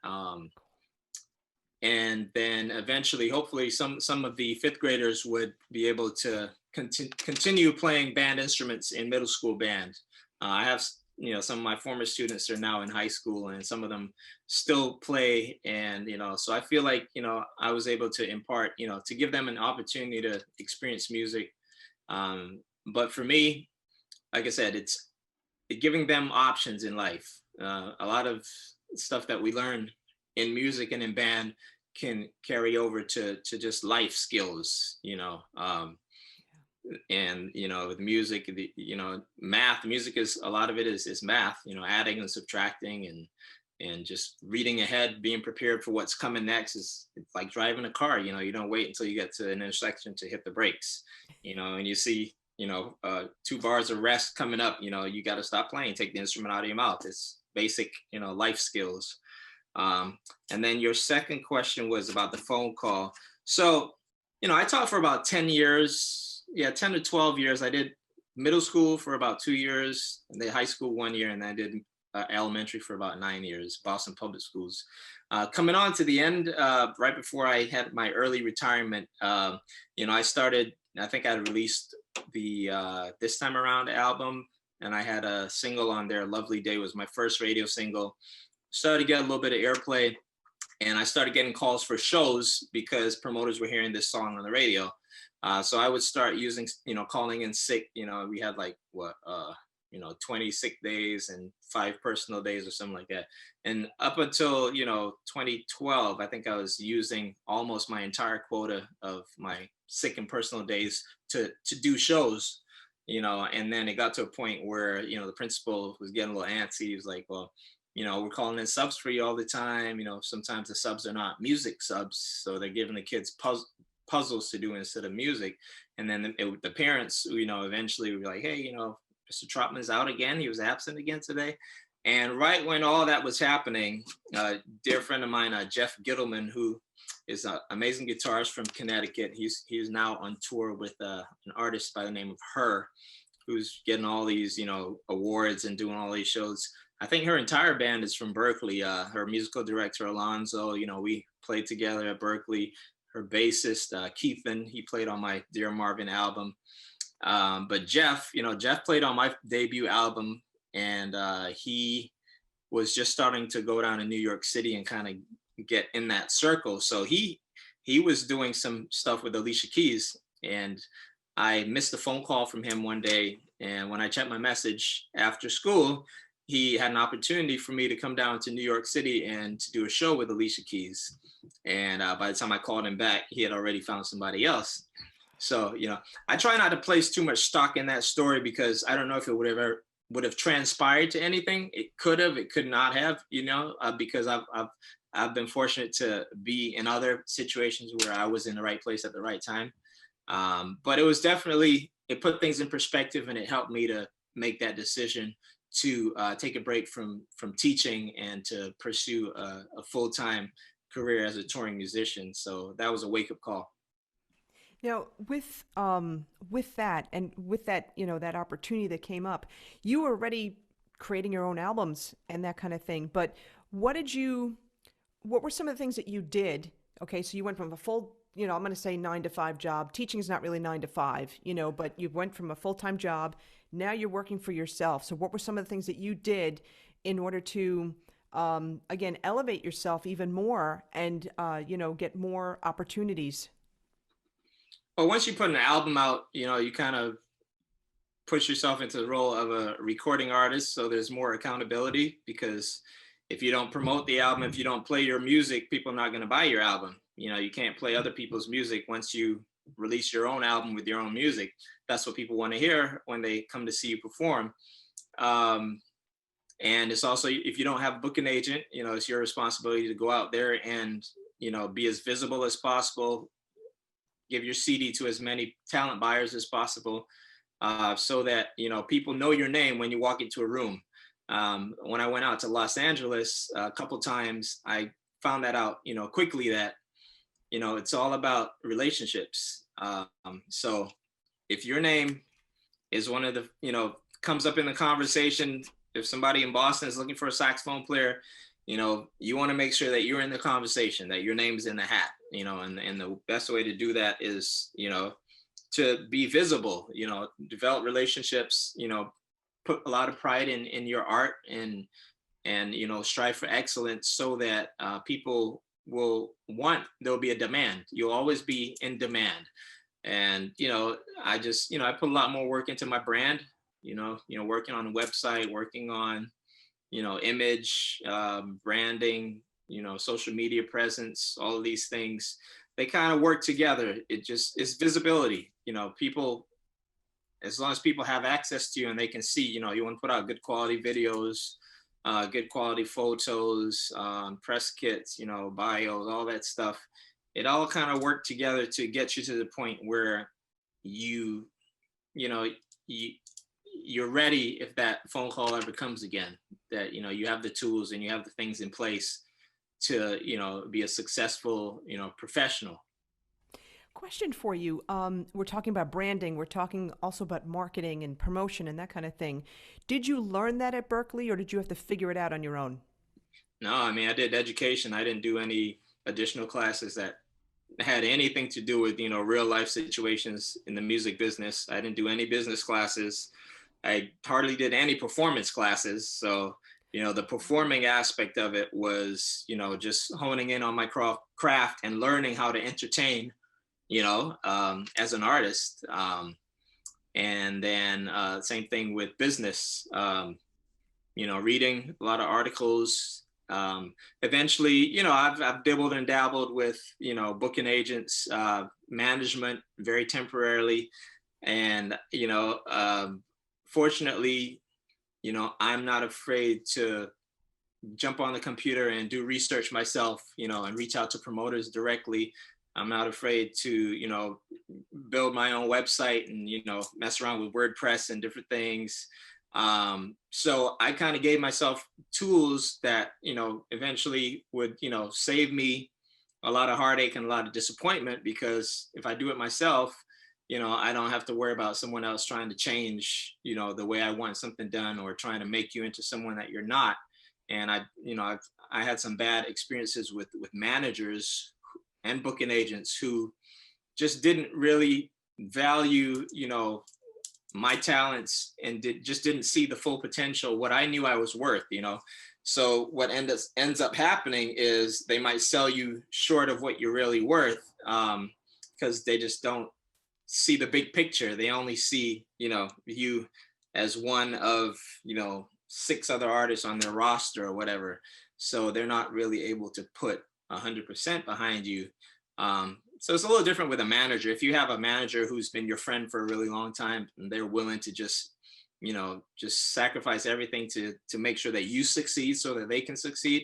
And then eventually, hopefully, some of the fifth graders would be able to continue playing band instruments in middle school band. I have, some of my former students are now in high school, and some of them still play. And, so I feel like, I was able to impart, to give them an opportunity to experience music. But for me, like I said, it's giving them options in life. A lot of stuff that we learn in music and in band can carry over to just life skills, and with music, math, music is a lot of it is math, adding and subtracting and just reading ahead, being prepared for what's coming next. It's like driving a car. You don't wait until you get to an intersection to hit the brakes, and you see 2 bars of rest coming up. You got to stop playing, take the instrument out of your mouth. It's basic life skills. And then your second question was about the phone call. So I taught for about 10 years. Yeah, 10 to 12 years. I did middle school for about 2 years, and then high school 1 year, and then I did elementary for about 9 years, Boston Public Schools. Coming on to the end, right before I had my early retirement, I started, I think I released the This Time Around album, and I had a single on there, Lovely Day was my first radio single. Started to get a little bit of airplay, and I started getting calls for shows because promoters were hearing this song on the radio. So I would start using, calling in sick. We had 20 sick days and 5 personal days or something like that. And up until, 2012, I think I was using almost my entire quota of my sick and personal days to do shows, and then it got to a point where, the principal was getting a little antsy. He was like, well, we're calling in subs for you all the time. Sometimes the subs are not music subs. So they're giving the kids puzzles to do instead of music. And then the parents, eventually would be like, hey, Mr. Trotman's out again. He was absent again today. And right when all that was happening, a dear friend of mine, Jeff Gittleman, who is an amazing guitarist from Connecticut. He's now on tour with an artist by the name of Her, who's getting all these, awards and doing all these shows. I think her entire band is from Berklee. Her musical director, Alonzo, we played together at Berklee. Her bassist, Keithan, he played on my Dear Marvin album. But Jeff, Jeff played on my debut album, and he was just starting to go down to New York City and kind of get in that circle. So he was doing some stuff with Alicia Keys, and I missed a phone call from him one day. And when I checked my message after school, he had an opportunity for me to come down to New York City and to do a show with Alicia Keys. And by the time I called him back, he had already found somebody else. So, I try not to place too much stock in that story, because I don't know if it would have transpired to anything. It could have, it could not have, because I've been fortunate to be in other situations where I was in the right place at the right time. But it was definitely, it put things in perspective, and it helped me to make that decision to take a break from teaching and to pursue a full-time career as a touring musician. So that was a wake-up call. Now, with that, and with that, that opportunity that came up, you were already creating your own albums and that kind of thing. But what were some of the things that you did? Okay, so you went from a full, I'm going to say 9-to-5 job. Teaching is not really 9 to 5, but you went from a full-time job. Now you're working for yourself. So what were some of the things that you did in order to, again, elevate yourself even more and, get more opportunities? Well, once you put an album out, you kind of push yourself into the role of a recording artist. So there's more accountability, because if you don't promote the album, if you don't play your music, people are not going to buy your album. You can't play other people's music. Once you release your own album with your own music, that's what people want to hear when they come to see you perform. And it's also, if you don't have a booking agent, it's your responsibility to go out there and, be as visible as possible, give your CD to as many talent buyers as possible, so that, people know your name when you walk into a room. When I went out to Los Angeles a couple times, I found that out, quickly, that, it's all about relationships. So if your name is one of the, comes up in the conversation, if somebody in Boston is looking for a saxophone player, you want to make sure that you're in the conversation, that your name's in the hat, and the best way to do that is, to be visible, develop relationships, put a lot of pride in your art, and strive for excellence, so that people will there'll be a demand. You'll always be in demand. And, I just, I put a lot more work into my brand, working on a website, working on, image, branding, social media presence, all of these things, they kind of work together. It's visibility, people, as long as people have access to you and they can see, you want to put out good quality videos, good quality photos, press kits, bios, all that stuff. It all kind of worked together to get you to the point where you're ready if that phone call ever comes again, that, you have the tools and you have the things in place to, be a successful, professional. Question for you. We're talking about branding. We're talking also about marketing and promotion and that kind of thing. Did you learn that at Berklee, or did you have to figure it out on your own? No, I mean, I did education. I didn't do any additional classes that had anything to do with, real life situations in the music business. I didn't do any business classes. I hardly did any performance classes. So, the performing aspect of it was, just honing in on my craft and learning how to entertain, as an artist. And then same thing with business, reading a lot of articles. Eventually, I've dibbled and dabbled with, booking agents, management, very temporarily. And, fortunately, I'm not afraid to jump on the computer and do research myself, and reach out to promoters directly. I'm not afraid to, build my own website and, mess around with WordPress and different things. So I kind of gave myself tools that, eventually would, save me a lot of heartache and a lot of disappointment, because if I do it myself, I don't have to worry about someone else trying to change, the way I want something done, or trying to make you into someone that you're not. And I had some bad experiences with managers and booking agents who just didn't really value, my talents, and just didn't see the full potential, what I knew I was worth. So what ends up happening is they might sell you short of what you're really worth, because they just don't see the big picture. They only see, you as one of, 6 other artists on their roster or whatever. So they're not really able to put 100% behind you. So it's a little different with a manager. If you have a manager who's been your friend for a really long time, and they're willing to just sacrifice everything to make sure that you succeed so that they can succeed.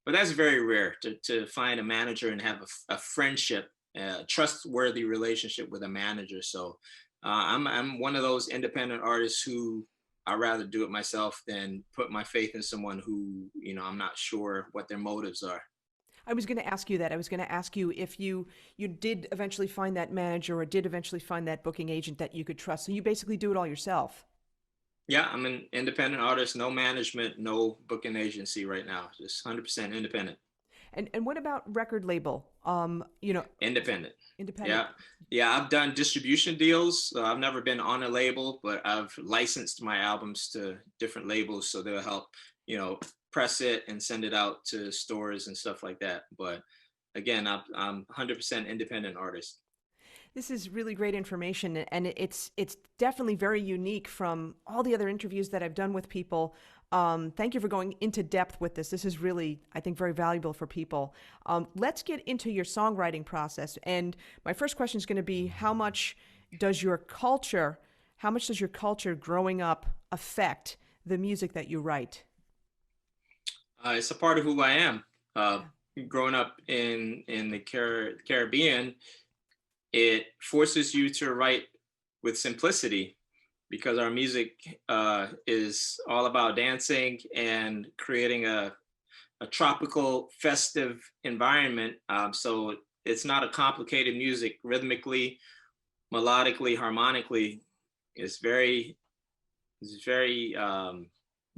But that's very rare to find a manager and have a friendship, a trustworthy relationship with a manager. So I'm one of those independent artists who I'd rather do it myself than put my faith in someone who, I'm not sure what their motives are. I was going to ask you that. I was going to ask you if you did eventually find that manager or did eventually find that booking agent that you could trust. So you basically do it all yourself. Yeah, I'm an independent artist, no management, no booking agency right now, just 100% independent. And what about record label? Independent. Independent. Yeah. Yeah, I've done distribution deals. So I've never been on a label, but I've licensed my albums to different labels, so they'll help, press it and send it out to stores and stuff like that. But again, I'm 100% independent artist. This is really great information, and it's definitely very unique from all the other interviews that I've done with people. Thank you for going into depth with this. This is really, I think, very valuable for people. Let's get into your songwriting process. And my first question is going to be, how much does your culture growing up affect the music that you write? It's a part of who I am. Growing up in the Caribbean, it forces you to write with simplicity, because our music is all about dancing and creating a tropical, festive environment. So it's not a complicated music rhythmically, melodically, harmonically. It's very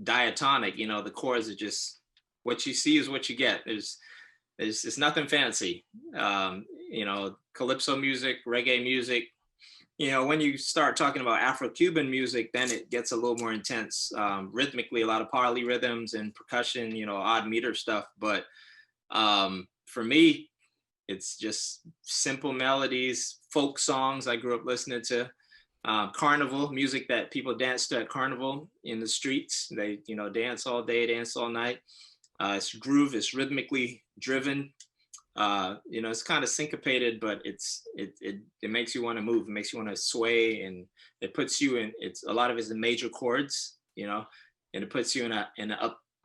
diatonic. The chords are just, what you see is what you get. It's nothing fancy. Calypso music, reggae music. When you start talking about Afro-Cuban music, then it gets a little more intense. Rhythmically, a lot of polyrhythms and percussion, odd meter stuff. But for me, it's just simple melodies, folk songs I grew up listening to, carnival music that people dance to at carnival in the streets. They, dance all day, dance all night. It's groove, it's rhythmically driven. It's kind of syncopated, but it makes you want to move. It makes you want to sway, and it puts you in. It's a lot of it's in major chords, and it puts you in an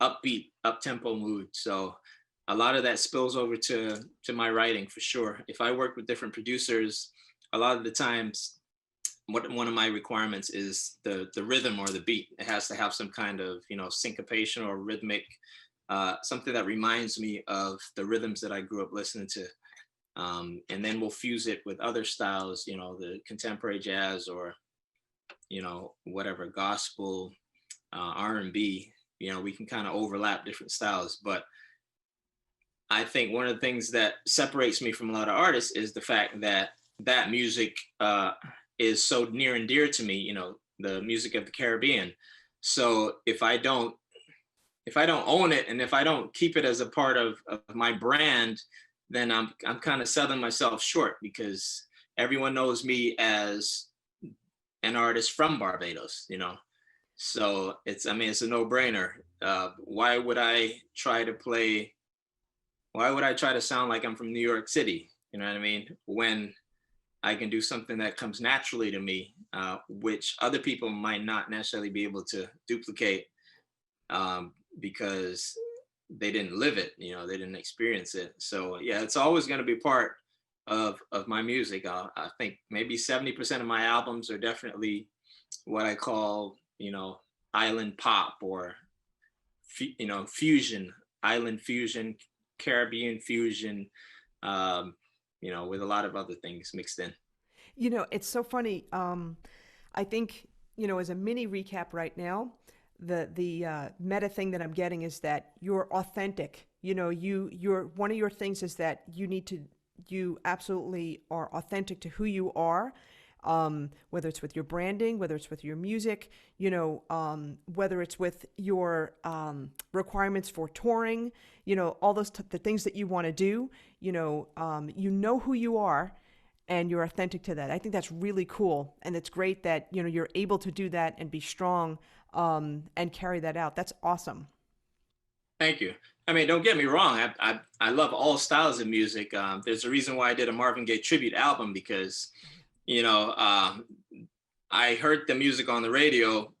upbeat, up tempo mood. So a lot of that spills over to my writing for sure. If I work with different producers, a lot of the times, one of my requirements is the rhythm or the beat. It has to have some kind of syncopation or rhythmic. Something that reminds me of the rhythms that I grew up listening to. And then we'll fuse it with other styles, the contemporary jazz or, whatever, gospel, R&B, we can kind of overlap different styles. But I think one of the things that separates me from a lot of artists is the fact that that music is so near and dear to me, the music of the Caribbean. So if I don't own it, and if I don't keep it as a part of my brand, then I'm kind of selling myself short, because everyone knows me as an artist from Barbados, So it's a no-brainer. Why would I try to sound like I'm from New York City? You know what I mean? When I can do something that comes naturally to me, which other people might not necessarily be able to duplicate. Because they didn't live it, they didn't experience it. So yeah, it's always going to be part of my music. I think maybe 70% of my albums are definitely what I call, island pop, or, fusion, island fusion, Caribbean fusion, with a lot of other things mixed in. It's so funny. I think, as a mini recap right now, the meta thing that I'm getting is that you're authentic. You're one of your things is that you absolutely are authentic to who you are. Whether it's with your branding, whether it's with your music, whether it's with your requirements for touring, all the things that you want to do, who you are, and you're authentic to that. I think that's really cool, and it's great that you're able to do that and be strong, and carry that out. That's awesome. Thank you. I mean, don't get me wrong. I love all styles of music. There's a reason why I did a Marvin Gaye tribute album because, you know, um, I heard the music on the radio,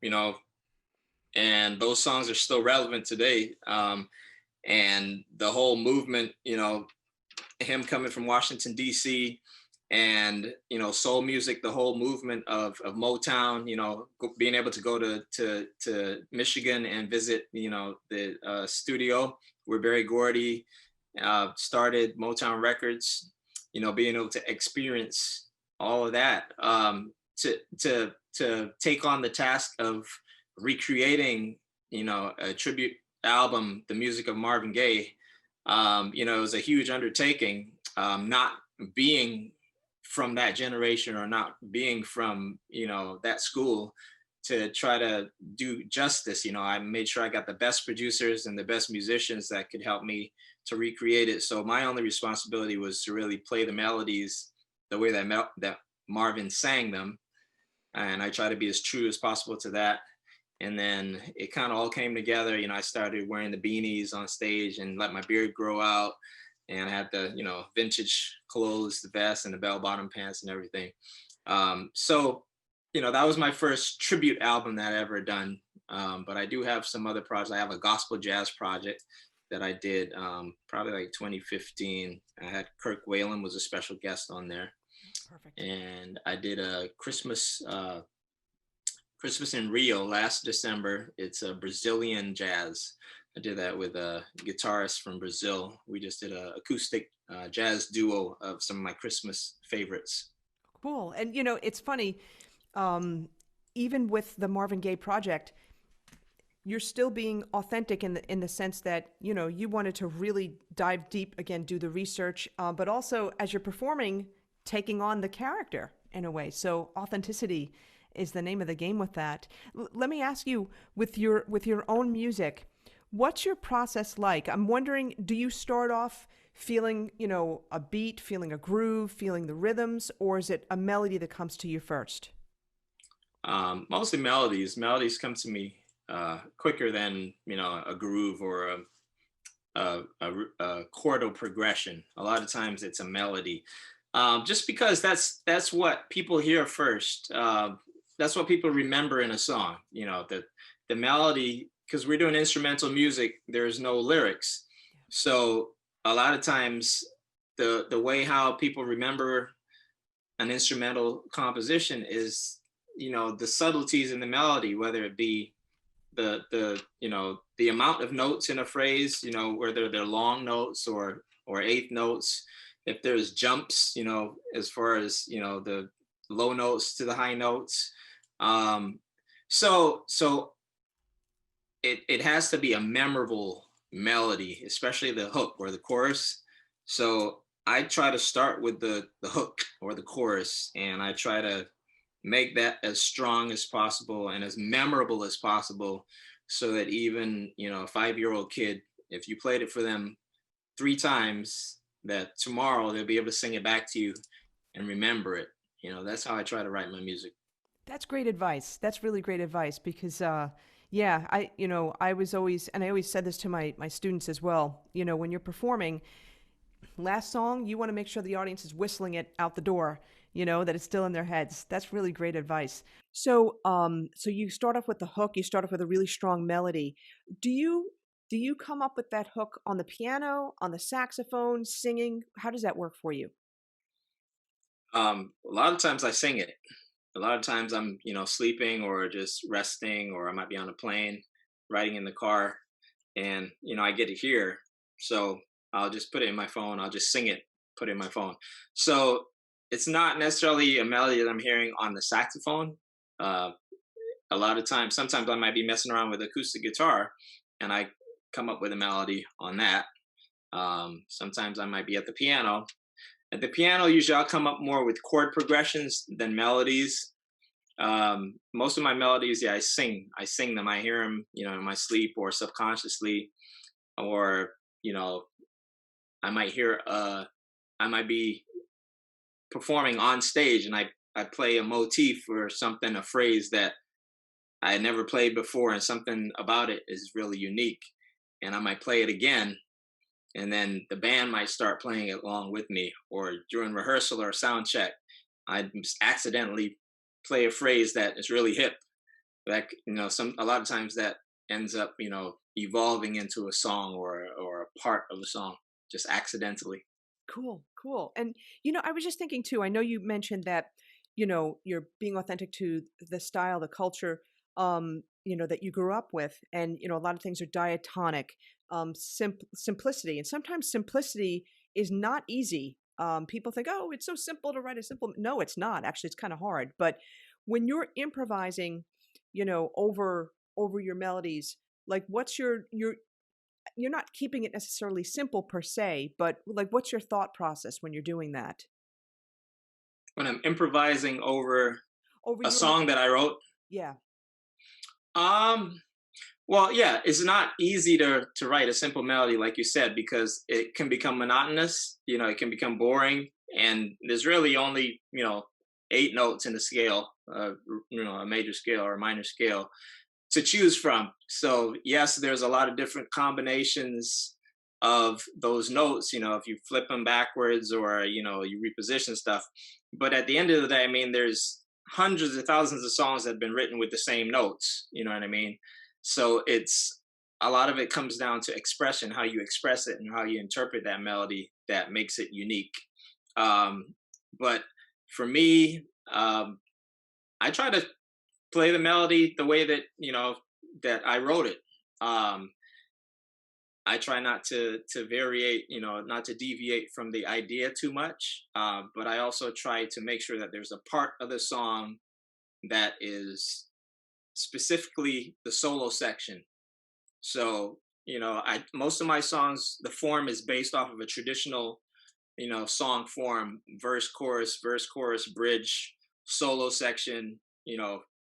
and those songs are still relevant today. And the whole movement, him coming from Washington D.C. and soul music, the whole movement of Motown, being able to go to Michigan and visit the studio where Berry Gordy started Motown Records, being able to experience all of that, to take on the task of recreating a tribute album, the music of Marvin Gaye. It was a huge undertaking, not being from that generation or not being from that school, to try to do justice. I made sure I got the best producers and the best musicians that could help me to recreate it. So my only responsibility was to really play the melodies the way that Marvin sang them, and I try to be as true as possible to that. And then it kind of all came together. I started wearing the beanies on stage and let my beard grow out, and I had the vintage clothes, the vest, and the bell bottom pants and everything. So that was my first tribute album that I ever done. But I do have some other projects. I have a gospel jazz project that I did, probably like 2015. I had Kirk Whalen was a special guest on there. Perfect. And I did a Christmas in Rio last December. It's a Brazilian jazz. I did that with a guitarist from Brazil. We just did an acoustic jazz duo of some of my Christmas favorites. Cool. And it's funny, even with the Marvin Gaye project, you're still being authentic in the sense that you wanted to really dive deep, again, do the research, but also as you're performing, taking on the character in a way. So authenticity is the name of the game with that. Let me ask you, with your own music, what's your process like? I'm wondering, do you start off feeling, a beat, feeling a groove, feeling the rhythms, or is it a melody that comes to you first? Mostly melodies. Melodies come to me quicker than a groove or a chordal progression. A lot of times it's a melody, just because that's what people hear first. That's what people remember in a song. The melody, because we're doing instrumental music, there's no lyrics. So a lot of times the way how people remember an instrumental composition is, the subtleties in the melody, whether it be the amount of notes in a phrase, whether they're long notes or eighth notes, if there's jumps, as far as, the low notes to the high notes. So it has to be a memorable melody, especially the hook or the chorus. So I try to start with the hook or the chorus, and I try to make that as strong as possible and as memorable as possible, so that even a 5-year-old kid, if you played it for them 3 times, that tomorrow they'll be able to sing it back to you and remember it. That's how I try to write my music. That's great advice. That's really great advice because, yeah, I was always, and I always said this to my students as well, when you're performing, last song, you want to make sure the audience is whistling it out the door, that it's still in their heads. That's really great advice. So you start off with the hook, you start off with a really strong melody. Do you come up with that hook on the piano, on the saxophone, singing? How does that work for you? A lot of times I sing it. A lot of times I'm, sleeping or just resting, or I might be on a plane, riding in the car, and I get to hear. So I'll just put it in my phone. I'll just sing it put in my phone. So it's not necessarily a melody that I'm hearing on the saxophone. Uh, a lot of times, sometimes I might be messing around with acoustic guitar, and I come up with a melody on that. Sometimes I might be at the piano. At the piano, usually I'll come up more with chord progressions than melodies. Most of my melodies, yeah, I sing them. I hear them, in my sleep or subconsciously, or I might hear, I might be performing on stage, and I play a motif or something, a phrase that I had never played before, and something about it is really unique, and I might play it again, and then the band might start playing it along with me, or during rehearsal or sound check, I just accidentally play a phrase that is really hip. That a lot of times that ends up evolving into a song or a part of a song just accidentally. Cool, cool. And I was just thinking too, I know you mentioned that, you're being authentic to the style, the culture, that you grew up with. And, a lot of things are diatonic, simplicity. And sometimes simplicity is not easy. People think, oh, it's so simple to write a simple. No, it's not. Actually, it's kind of hard. But when you're improvising, over your melodies, like what's you're not keeping it necessarily simple per se, but like what's your thought process when you're doing that? When I'm improvising over Over a your song that I wrote, Yeah. um, well, yeah, it's not easy to write a simple melody, like you said, because it can become monotonous. It can become boring, and there's really only 8 notes in the scale, a major scale or a minor scale to choose from. So yes, there's a lot of different combinations of those notes. If you flip them backwards or you reposition stuff. But at the end of the day, I mean, there's hundreds of thousands of songs that have been written with the same notes. You know what I mean? So it's a lot of it comes down to expression, how you express it and how you interpret that melody that makes it unique. But for me, I try to play the melody the way that that I wrote it. I try not to variate, not to deviate from the idea too much. But I also try to make sure that there's a part of the song that is specifically the solo section. So I most of my songs, the form is based off of a traditional song form: verse, chorus, bridge, solo section,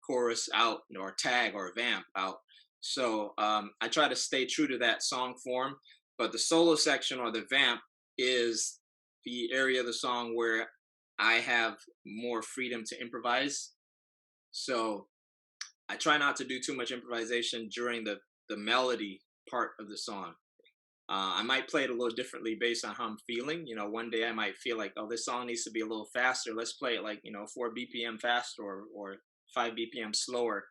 chorus out, or tag or vamp out. So I try to stay true to that song form, but the solo section or the vamp is the area of the song where I have more freedom to improvise. So I try not to do too much improvisation during the melody part of the song. I might play it a little differently based on how I'm feeling. One day I might feel like, oh, this song needs to be a little faster. Let's play it like 4 BPM faster or 5 BPM slower,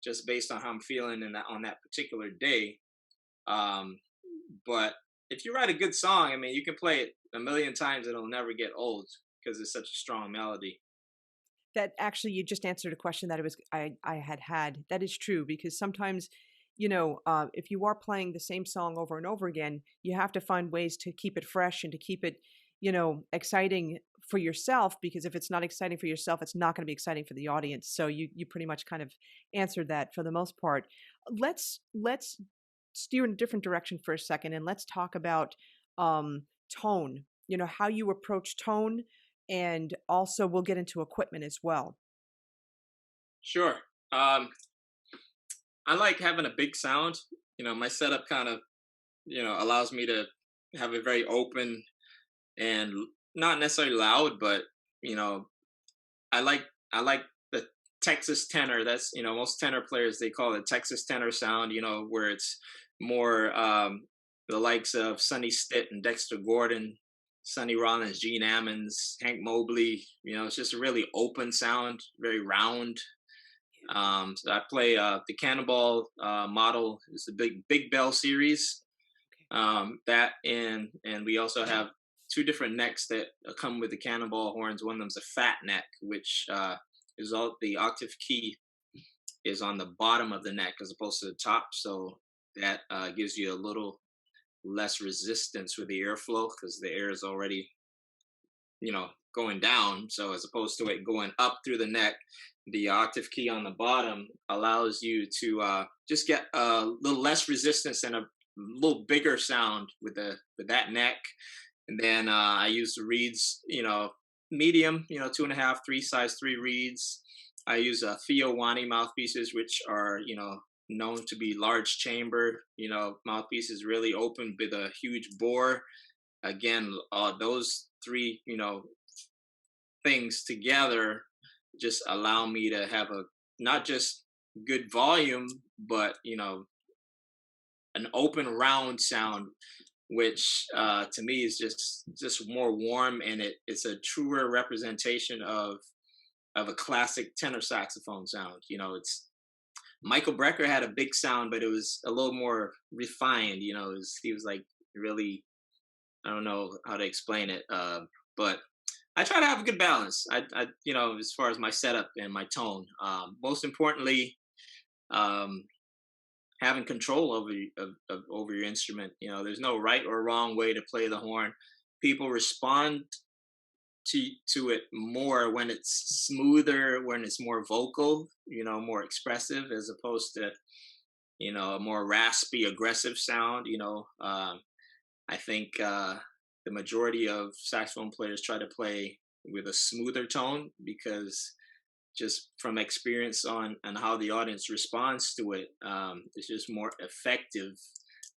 just based on how I'm feeling on that particular day. But if you write a good song, I mean, you can play it a million times; it'll never get old because it's such a strong melody. That actually, you just answered a question that I had. That is true, because sometimes, if you are playing the same song over and over again, you have to find ways to keep it fresh and to keep it, exciting for yourself, because if it's not exciting for yourself, it's not going to be exciting for the audience. So you pretty much kind of answered that for the most part. Let's steer in a different direction for a second, and let's talk about tone. How you approach tone, and also we'll get into equipment as well. Sure. I like having a big sound. My setup kind of allows me to have a very open and not necessarily loud, but I like the Texas tenor. That's most tenor players, they call it Texas tenor sound. Where it's more the likes of Sonny Stitt and Dexter Gordon, Sonny Rollins, Gene Ammons, Hank Mobley. It's just a really open sound, very round. So I play the Cannonball model. It's the big bell series. That and we also have 2 different necks that come with the Cannonball horns. One of them's a fat neck, which is all the octave key is on the bottom of the neck as opposed to the top. So that gives you a little less resistance with the airflow because the air is already going down. So as opposed to it going up through the neck, the octave key on the bottom allows you to just get a little less resistance and a little bigger sound with that neck. And then I use the reeds, medium, 2.5, size 3 reeds. I use Theo Wani mouthpieces, which are, known to be large chamber, mouthpieces really open with a huge bore. Again, those three, things together just allow me to have a not just good volume, but an open round sound, which to me is just more warm, and it's a truer representation of a classic tenor saxophone sound. It's Michael Brecker had a big sound, but it was a little more refined. He was like really, I don't know how to explain it, but I try to have a good balance. As far as my setup and my tone. Most importantly, um, having control over your instrument. There's no right or wrong way to play the horn. People respond to it more when it's smoother, when it's more vocal, more expressive, as opposed to a more raspy, aggressive sound. I think the majority of saxophone players try to play with a smoother tone because just from experience on how the audience responds to it, it's just more effective.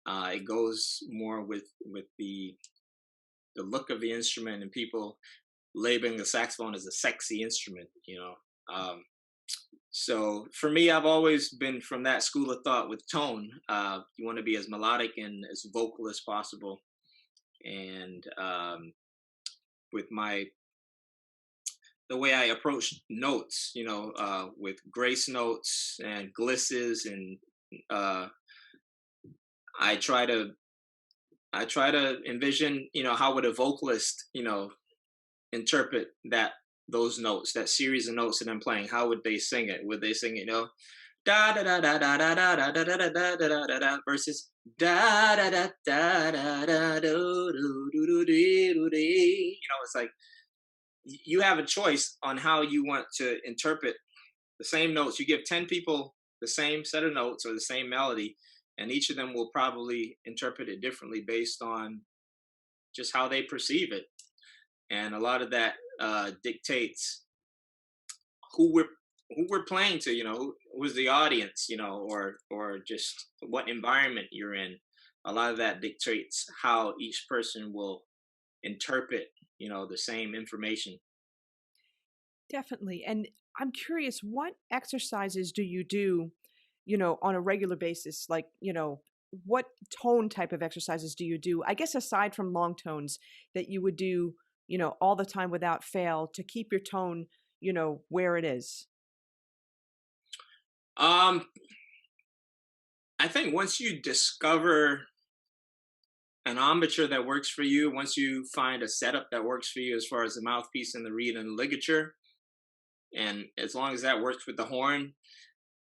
It goes more with the look of the instrument and people labeling the saxophone as a sexy instrument. So for me, I've always been from that school of thought with tone. You want to be as melodic and as vocal as possible. And with the way I approach notes, with grace notes and glisses, and I try to envision, how would a vocalist, interpret those notes, that series of notes that I'm playing. How would they sing it? Would they sing it, da da da da da da da da da da da da da da versus da da da da da da do do do do do do. It's like you have a choice on how you want to interpret the same notes. You give 10 people the same set of notes or the same melody, and each of them will probably interpret it differently based on just how they perceive it. And a lot of that dictates who we're playing to, who's the audience, or just what environment you're in. A lot of that dictates how each person will interpret, the same information. Definitely. And I'm curious, what exercises do you do, on a regular basis? Like, what tone type of exercises do you do? I guess aside from long tones that you would do, all the time without fail to keep your tone, where it is. I think once you discover an embouchure that works for you, once you find a setup that works for you as far as the mouthpiece and the reed and the ligature, and as long as that works with the horn,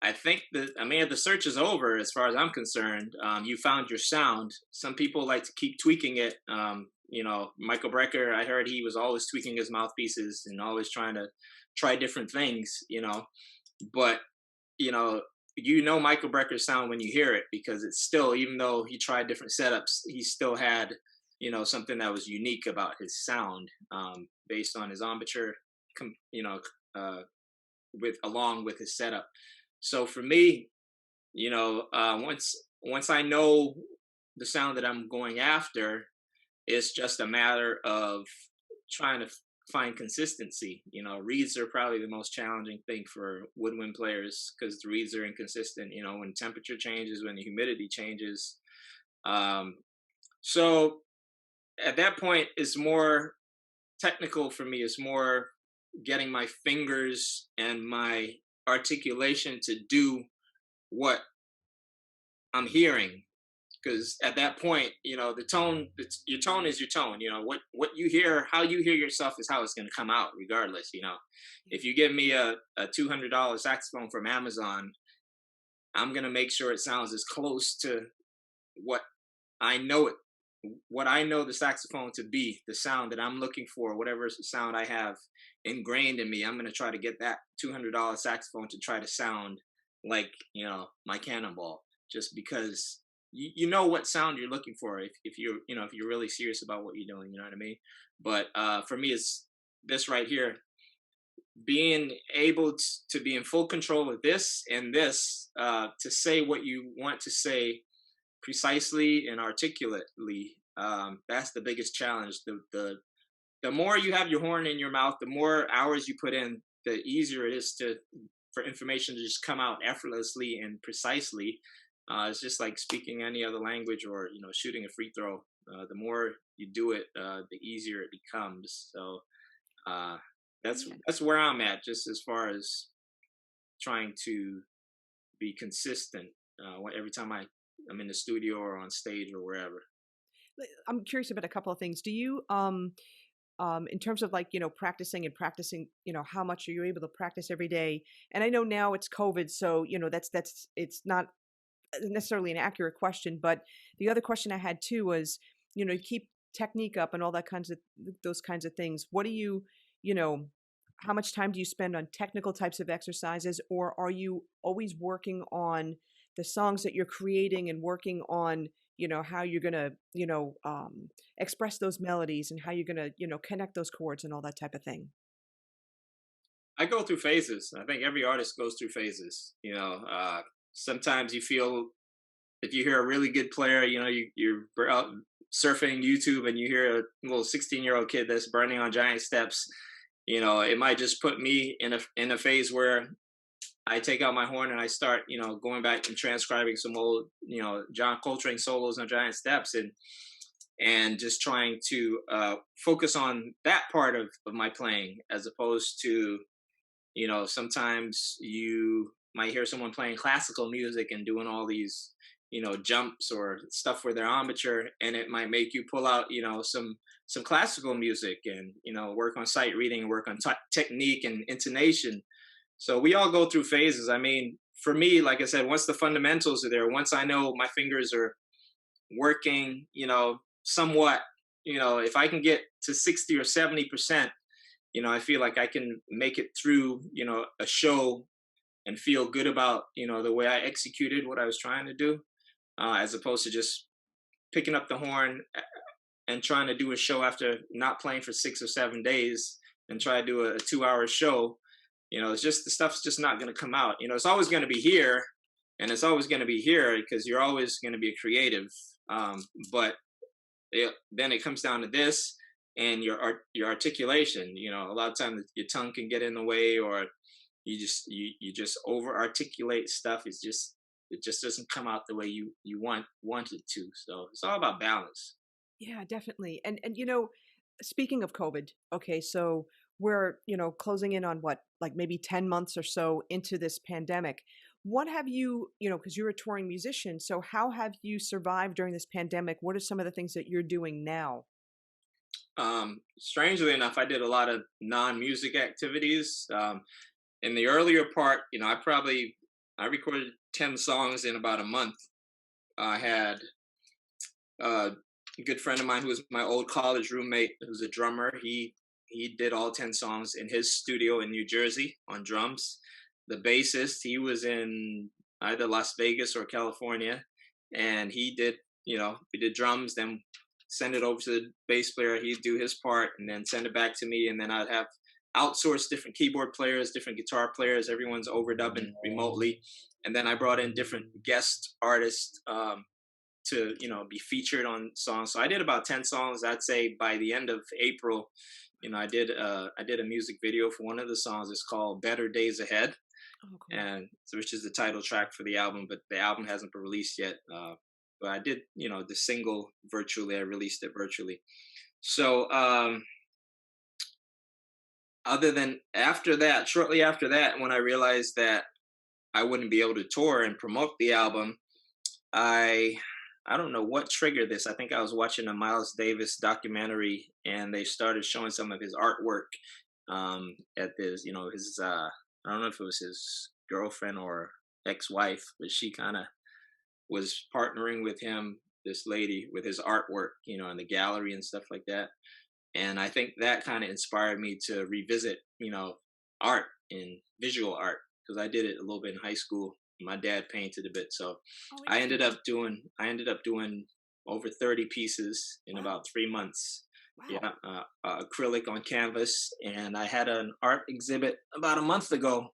I think the search is over as far as I'm concerned. You found your sound. Some people like to keep tweaking it. Michael Brecker, I heard he was always tweaking his mouthpieces and always trying to try different things, but Michael Brecker's sound when you hear it, because it's still, even though he tried different setups, he still had, something that was unique about his sound, based on his embouchure, along with his setup. So for me, once I know the sound that I'm going after, it's just a matter of trying to find consistency. Reeds are probably the most challenging thing for woodwind players because the reeds are inconsistent, when temperature changes, when the humidity changes. So at that point, it's more technical for me. It's more getting my fingers and my articulation to do what I'm hearing. Because at that point, the tone, your tone is your tone. What you hear, how you hear yourself is how it's going to come out, regardless. If you give me a $200 saxophone from Amazon, I'm going to make sure it sounds as close to what I know it what I know the saxophone to be, the sound that I'm looking for, whatever sound I have ingrained in me, I'm going to try to get that $200 saxophone to try to sound like, my Cannonball, just because you know what sound you're looking for if you're, if you're really serious about what you're doing, you know what I mean? But for me, it's this right here, being able to be in full control of this and this, to say what you want to say precisely and articulately. That's the biggest challenge. The more you have your horn in your mouth, the more hours you put in, the easier it is for information to just come out effortlessly and precisely. It's just like speaking any other language, or shooting a free throw. The more you do it, the easier it becomes. So Yeah. that's where I'm at, just as far as trying to be consistent every time I'm in the studio or on stage or wherever. I'm curious about a couple of things. Do you in terms of like, practicing and practicing, how much are you able to practice every day? And I know now it's COVID, so, that's it's not necessarily an accurate question, but the other question I had too was, you keep technique up and all that kinds of those kinds of things. What do you know, how much time do you spend on technical types of exercises, or are you always working on the songs that you're creating and working on, how you're going to, express those melodies and how you're going to, connect those chords and all that type of thing? I go through phases. I think every artist goes through phases. Sometimes you feel, if you hear a really good player, you're out surfing YouTube and you hear a little 16-year-old kid that's burning on giant steps. It might just put me in a phase where I take out my horn and I start, going back and transcribing some old, John Coltrane solos on giant steps, and just trying to focus on that part of my playing, as opposed to, sometimes you might hear someone playing classical music and doing all these, jumps or stuff where they're amateur, and it might make you pull out, some classical music and, work on sight reading, work on technique and intonation. So we all go through phases. I mean, for me, like I said, once the fundamentals are there, once I know my fingers are working, somewhat, if I can get to 60 or 70%, I feel like I can make it through, a show and feel good about, the way I executed what I was trying to do, as opposed to just picking up the horn and trying to do a show after not playing for 6 or 7 days and try to do a 2 hour show. It's just, the stuff's just not going to come out. It's always going to be here, and it's always going to be here because you're always going to be a creative. But then it comes down to this and your articulation. A lot of times your tongue can get in the way, or you just over articulate stuff. It just doesn't come out the way you want it to. So it's all about balance. Yeah, definitely. And speaking of COVID, okay, so we're, closing in on what, like maybe 10 months or so into this pandemic. What have you, because you're a touring musician, so how have you survived during this pandemic? What are some of the things that you're doing now? Strangely enough, I did a lot of non-music activities. In the earlier part, I recorded 10 songs in about a month. I had a good friend of mine who was my old college roommate, who's a drummer. He did all 10 songs in his studio in New Jersey on drums. The bassist, he was in either Las Vegas or California, and he did, we did drums, then send it over to the bass player. He'd do his part and then send it back to me, and then I'd have outsourced different keyboard players, different guitar players. Everyone's overdubbing remotely, and then I brought in different guest artists to be featured on songs. So I did about 10 songs. I'd say by the end of April, I did a music video for one of the songs. It's called Better Days Ahead. Oh, cool. And so, which is the title track for the album, but the album hasn't been released yet. But I did, the single virtually. I released it virtually. So other than after that, shortly after that, when I realized that I wouldn't be able to tour and promote the album, I don't know what triggered this. I think I was watching a Miles Davis documentary, and they started showing some of his artwork at this, his I don't know if it was his girlfriend or ex-wife, but she kind of was partnering with him this lady with his artwork, in the gallery and stuff like that. And I think that kind of inspired me to revisit, art and visual art, because I did it a little bit in high school. My dad painted a bit, so Oh, I interesting. ended up doing over 30 pieces in Wow. about 3 months. Wow. Yeah, acrylic on canvas, and I had an art exhibit about a month ago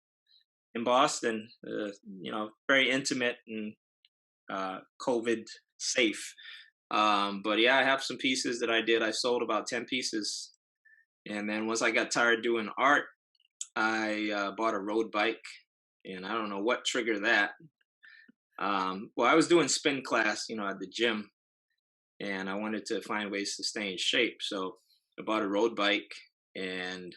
in Boston. Very intimate and COVID safe. But yeah, I have some pieces that I did. I sold about 10 pieces, and then once I got tired doing art, I bought a road bike, and I don't know what triggered that. Well, I was doing spin class, at the gym, and I wanted to find ways to stay in shape. So I bought a road bike, and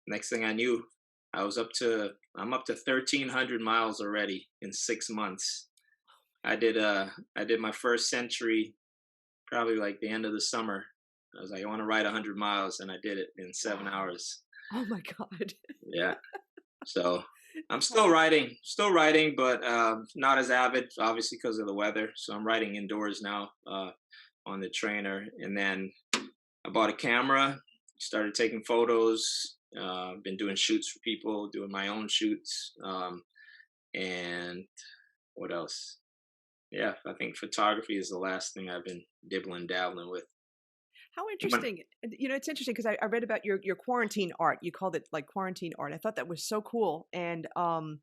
next thing I knew, I'm up to 1,300 miles already in 6 months. I did my first century probably like the end of the summer. I was like, I want to ride 100 miles, and I did it in 7 hours. Oh my God. Yeah. So I'm Wow. still riding, but not as avid, obviously, because of the weather. So I'm riding indoors now on the trainer. And then I bought a camera, started taking photos, been doing shoots for people, doing my own shoots. And what else? Yeah, I think photography is the last thing I've been dibbling dabbling with. How When, interesting. It's interesting because I read about your quarantine art. You called it like quarantine art. I thought that was so cool. And all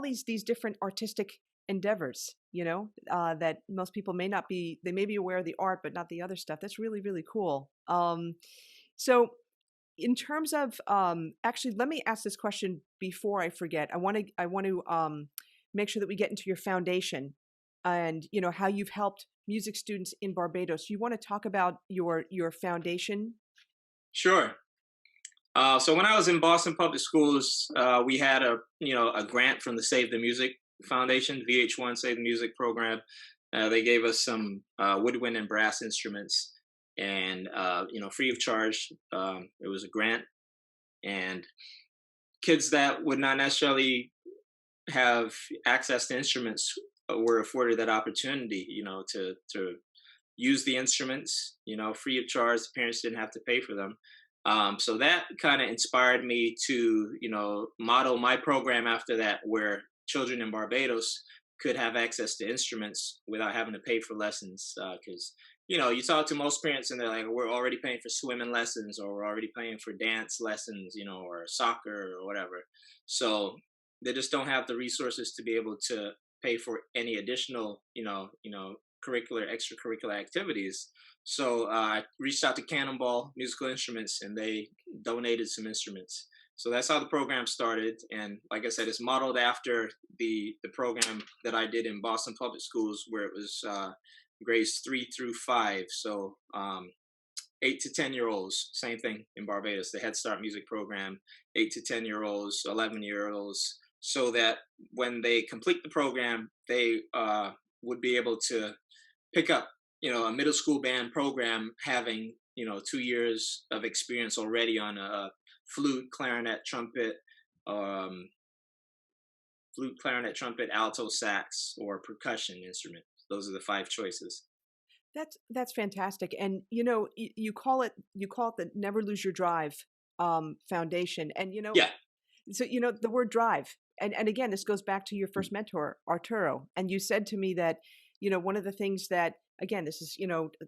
these different artistic endeavors, that most people may not be, they may be aware of the art, but not the other stuff. That's really, really cool. So in terms of actually, let me ask this question before I forget. I want to make sure that we get into your foundation and how you've helped music students in Barbados. You want to talk about your foundation? sure. So when I was in Boston Public Schools, we had a grant from the Save the Music Foundation, VH1 Save the Music program. They gave us some woodwind and brass instruments, and free of charge. It was a grant, and kids that would not necessarily have access to instruments were afforded that opportunity, to use the instruments, free of charge. The parents didn't have to pay for them. So that kind of inspired me to, model my program after that, where children in Barbados could have access to instruments without having to pay for lessons. Because, you talk to most parents and they're like, we're already paying for swimming lessons, or we're already paying for dance lessons, or soccer or whatever. So they just don't have the resources to be able to pay for any additional, extracurricular activities. So I reached out to Cannonball Musical Instruments, and they donated some instruments. So that's how the program started. And like I said, it's modeled after the program that I did in Boston Public Schools, where it was grades 3 through 5. So 8 to 10-year-olds, same thing in Barbados, the Head Start music program, 8 to 10-year-olds, 11-year-olds, so that when they complete the program, they would be able to pick up, a middle school band program, having, 2 years of experience already on a flute, clarinet, trumpet, um, alto sax, or percussion instrument. Those are the 5 choices. That's fantastic. And you call it the Never Lose Your Drive foundation. And Yeah. so the word drive. And again, this goes back to your first mentor, Arturo. And you said to me that, one of the things that, again, this is,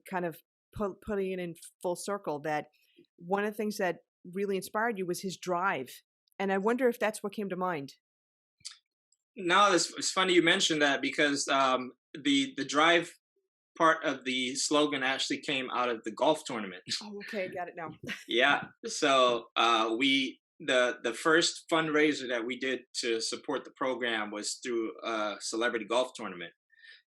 kind of putting it in full circle, that one of the things that really inspired you was his drive. And I wonder if that's what came to mind. No, it's funny you mentioned that, because the drive part of the slogan actually came out of the golf tournament. Oh, okay. Got it now. Yeah. So the first fundraiser that we did to support the program was through a celebrity golf tournament.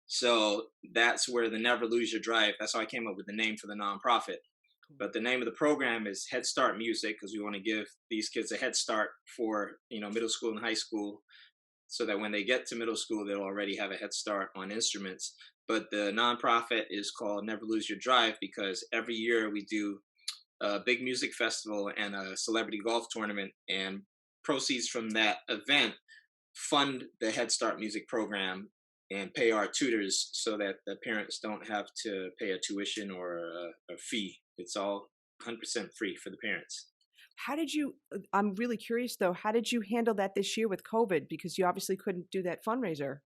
So that's where the Never Lose Your Drive. That's how I came up with the name for the nonprofit. Cool. But the name of the program is Head Start Music, because we want to give these kids a head start for middle school and high school, so that when they get to middle school, they'll already have a head start on instruments. But the nonprofit is called Never Lose Your Drive because every year we do a big music festival and a celebrity golf tournament, and proceeds from that event fund the Head Start music program and pay our tutors so that the parents don't have to pay a tuition or a fee. It's all 100% free for the parents. How did you, I'm really curious though, how did you handle that this year with COVID? Because you obviously couldn't do that fundraiser.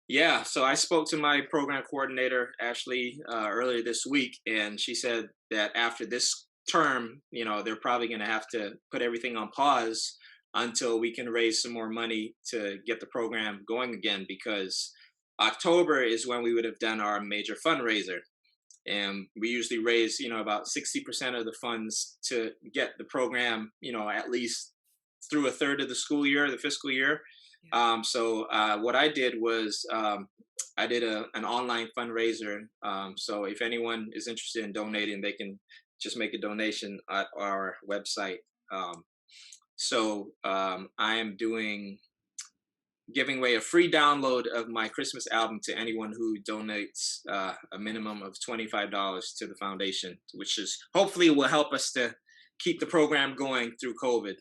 Yeah, so I spoke to my program coordinator, Ashley, earlier this week, and she said that after this term, they're probably going to have to put everything on pause until we can raise some more money to get the program going again, because October is when we would have done our major fundraiser. And we usually raise, about 60% of the funds to get the program, at least through a third of the school year, the fiscal year. So what I did was I did an online fundraiser. So if anyone is interested in donating, they can just make a donation at our website. I am giving away a free download of my Christmas album to anyone who donates a minimum of $25 to the foundation, which is hopefully will help us to keep the program going through COVID.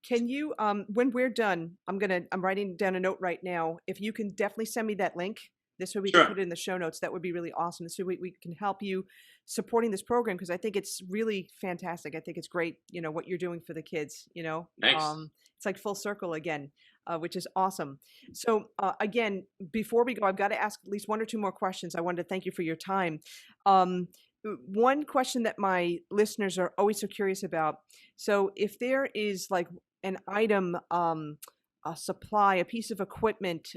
Can you, when we're done, I'm writing down a note right now. If you can definitely send me that link, this way we Sure. can put it in the show notes. That would be really awesome. This way we can help you supporting this program, because I think it's really fantastic. I think it's great, what you're doing for the kids, Thanks. It's like full circle again, which is awesome. So again, before we go, I've got to ask at least one or two more questions. I wanted to thank you for your time. One question that my listeners are always so curious about. So if there is like an item, a supply, a piece of equipment,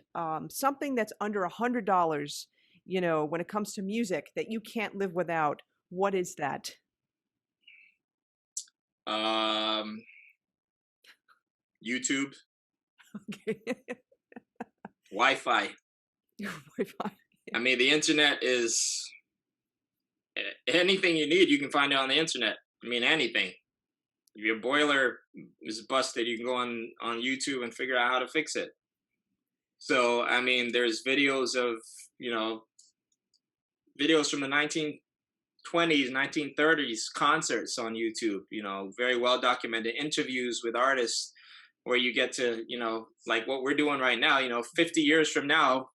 something that's under $100, when it comes to music that you can't live without, what is that? YouTube, Okay. Wi-Fi. Wi-Fi. I mean, the internet is anything you need, you can find it on the internet. I mean, anything. If your boiler is busted, you can go on YouTube and figure out how to fix it. So, I mean, there's videos of, videos from the 1920s, 1930s concerts on YouTube, very well documented interviews with artists where you get to, like what we're doing right now, 50 years from now,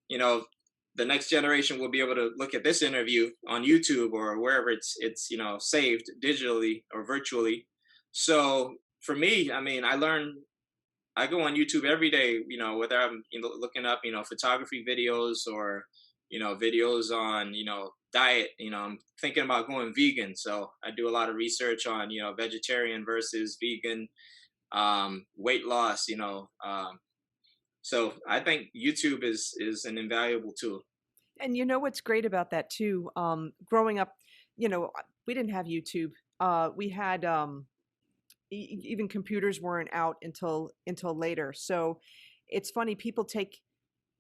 the next generation will be able to look at this interview on YouTube or wherever it's saved digitally or virtually. So for me, I mean, I go on YouTube every day, whether I'm looking up, photography videos or, videos on, diet, I'm thinking about going vegan. So I do a lot of research on, vegetarian versus vegan, weight loss, so I think YouTube is an invaluable tool. And what's great about that too, growing up, we didn't have YouTube. We had even computers weren't out until later. So it's funny, people take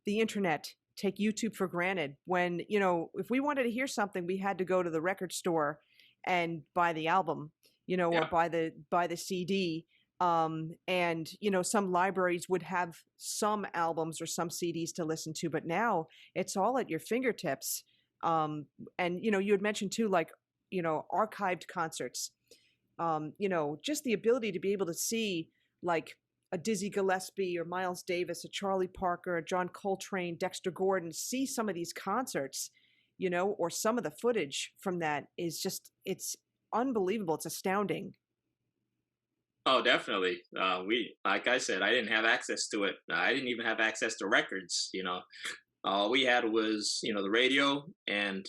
the internet, take YouTube for granted when, if we wanted to hear something, we had to go to the record store and buy the album, or buy the CD. And some libraries would have some albums or some CDs to listen to, but now it's all at your fingertips. And you had mentioned too, like, archived concerts, just the ability to be able to see like a Dizzy Gillespie or Miles Davis, a Charlie Parker, a John Coltrane, Dexter Gordon, see some of these concerts, or some of the footage from that is just, it's unbelievable. It's astounding. Oh, definitely. Like I said, I didn't have access to it. I didn't even have access to records. All we had was, the radio and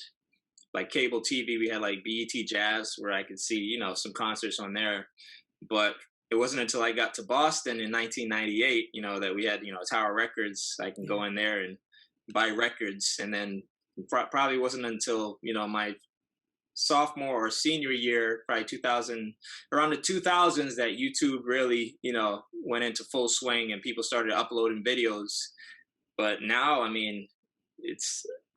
like cable TV. We had like BET Jazz where I could see, some concerts on there. But it wasn't until I got to Boston in 1998, that we had, Tower Records. I can go in there and buy records. And then probably wasn't until, my sophomore or senior year, probably 2000, around the 2000s, that YouTube really, went into full swing and people started uploading videos. But now, I mean,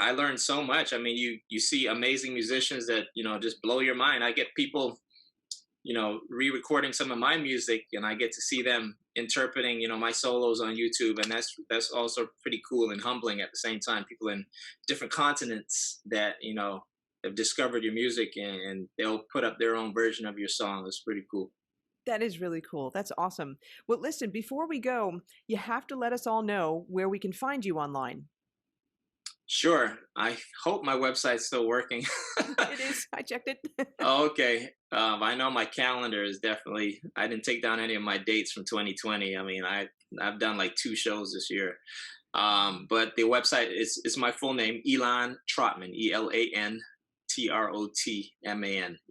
I learned so much. I mean, you see amazing musicians that, just blow your mind. I get people, re-recording some of my music, and I get to see them interpreting, my solos on YouTube. And that's also pretty cool and humbling at the same time. People in different continents that, have discovered your music and they'll put up their own version of your song. It's pretty cool. That is really cool. That's awesome. Well, listen, before we go, you have to let us all know where we can find you online. Sure. I hope my website's still working. It is. I checked it. Okay. I know my calendar is definitely. I didn't take down any of my dates from 2020. I mean, I've done like 2 shows this year. But the website is my full name, Elan Trotman, ElanTrotman,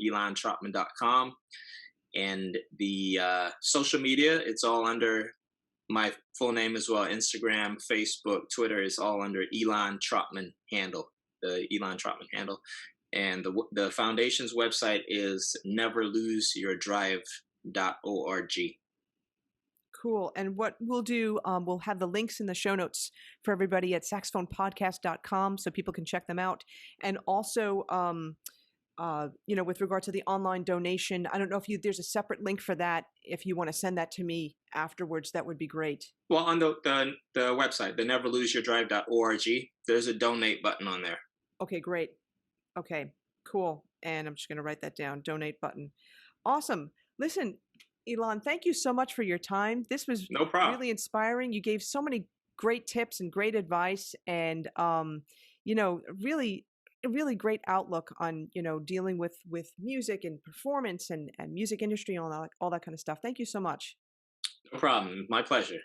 ElanTrotman.com. And the social media, it's all under my full name as well. Instagram, Facebook, Twitter is all under Elan Trotman handle, the Elan Trotman handle. And the foundation's website is neverloseyourdrive.org. Cool. And what we'll do, we'll have the links in the show notes for everybody at saxophonepodcast.com so people can check them out. And also, with regard to the online donation, I don't know if there's a separate link for that. If you want to send that to me afterwards, that would be great. Well, on the website, the neverloseyourdrive.org, there's a donate button on there. Okay, great. Okay, cool. And I'm just going to write that down. Donate button. Awesome. Listen, Elan, thank you so much for your time. This was no problem. Really inspiring. You gave so many great tips and great advice, and really great outlook on dealing with music and performance and music industry and all that kind of stuff. Thank you so much. No problem. My pleasure.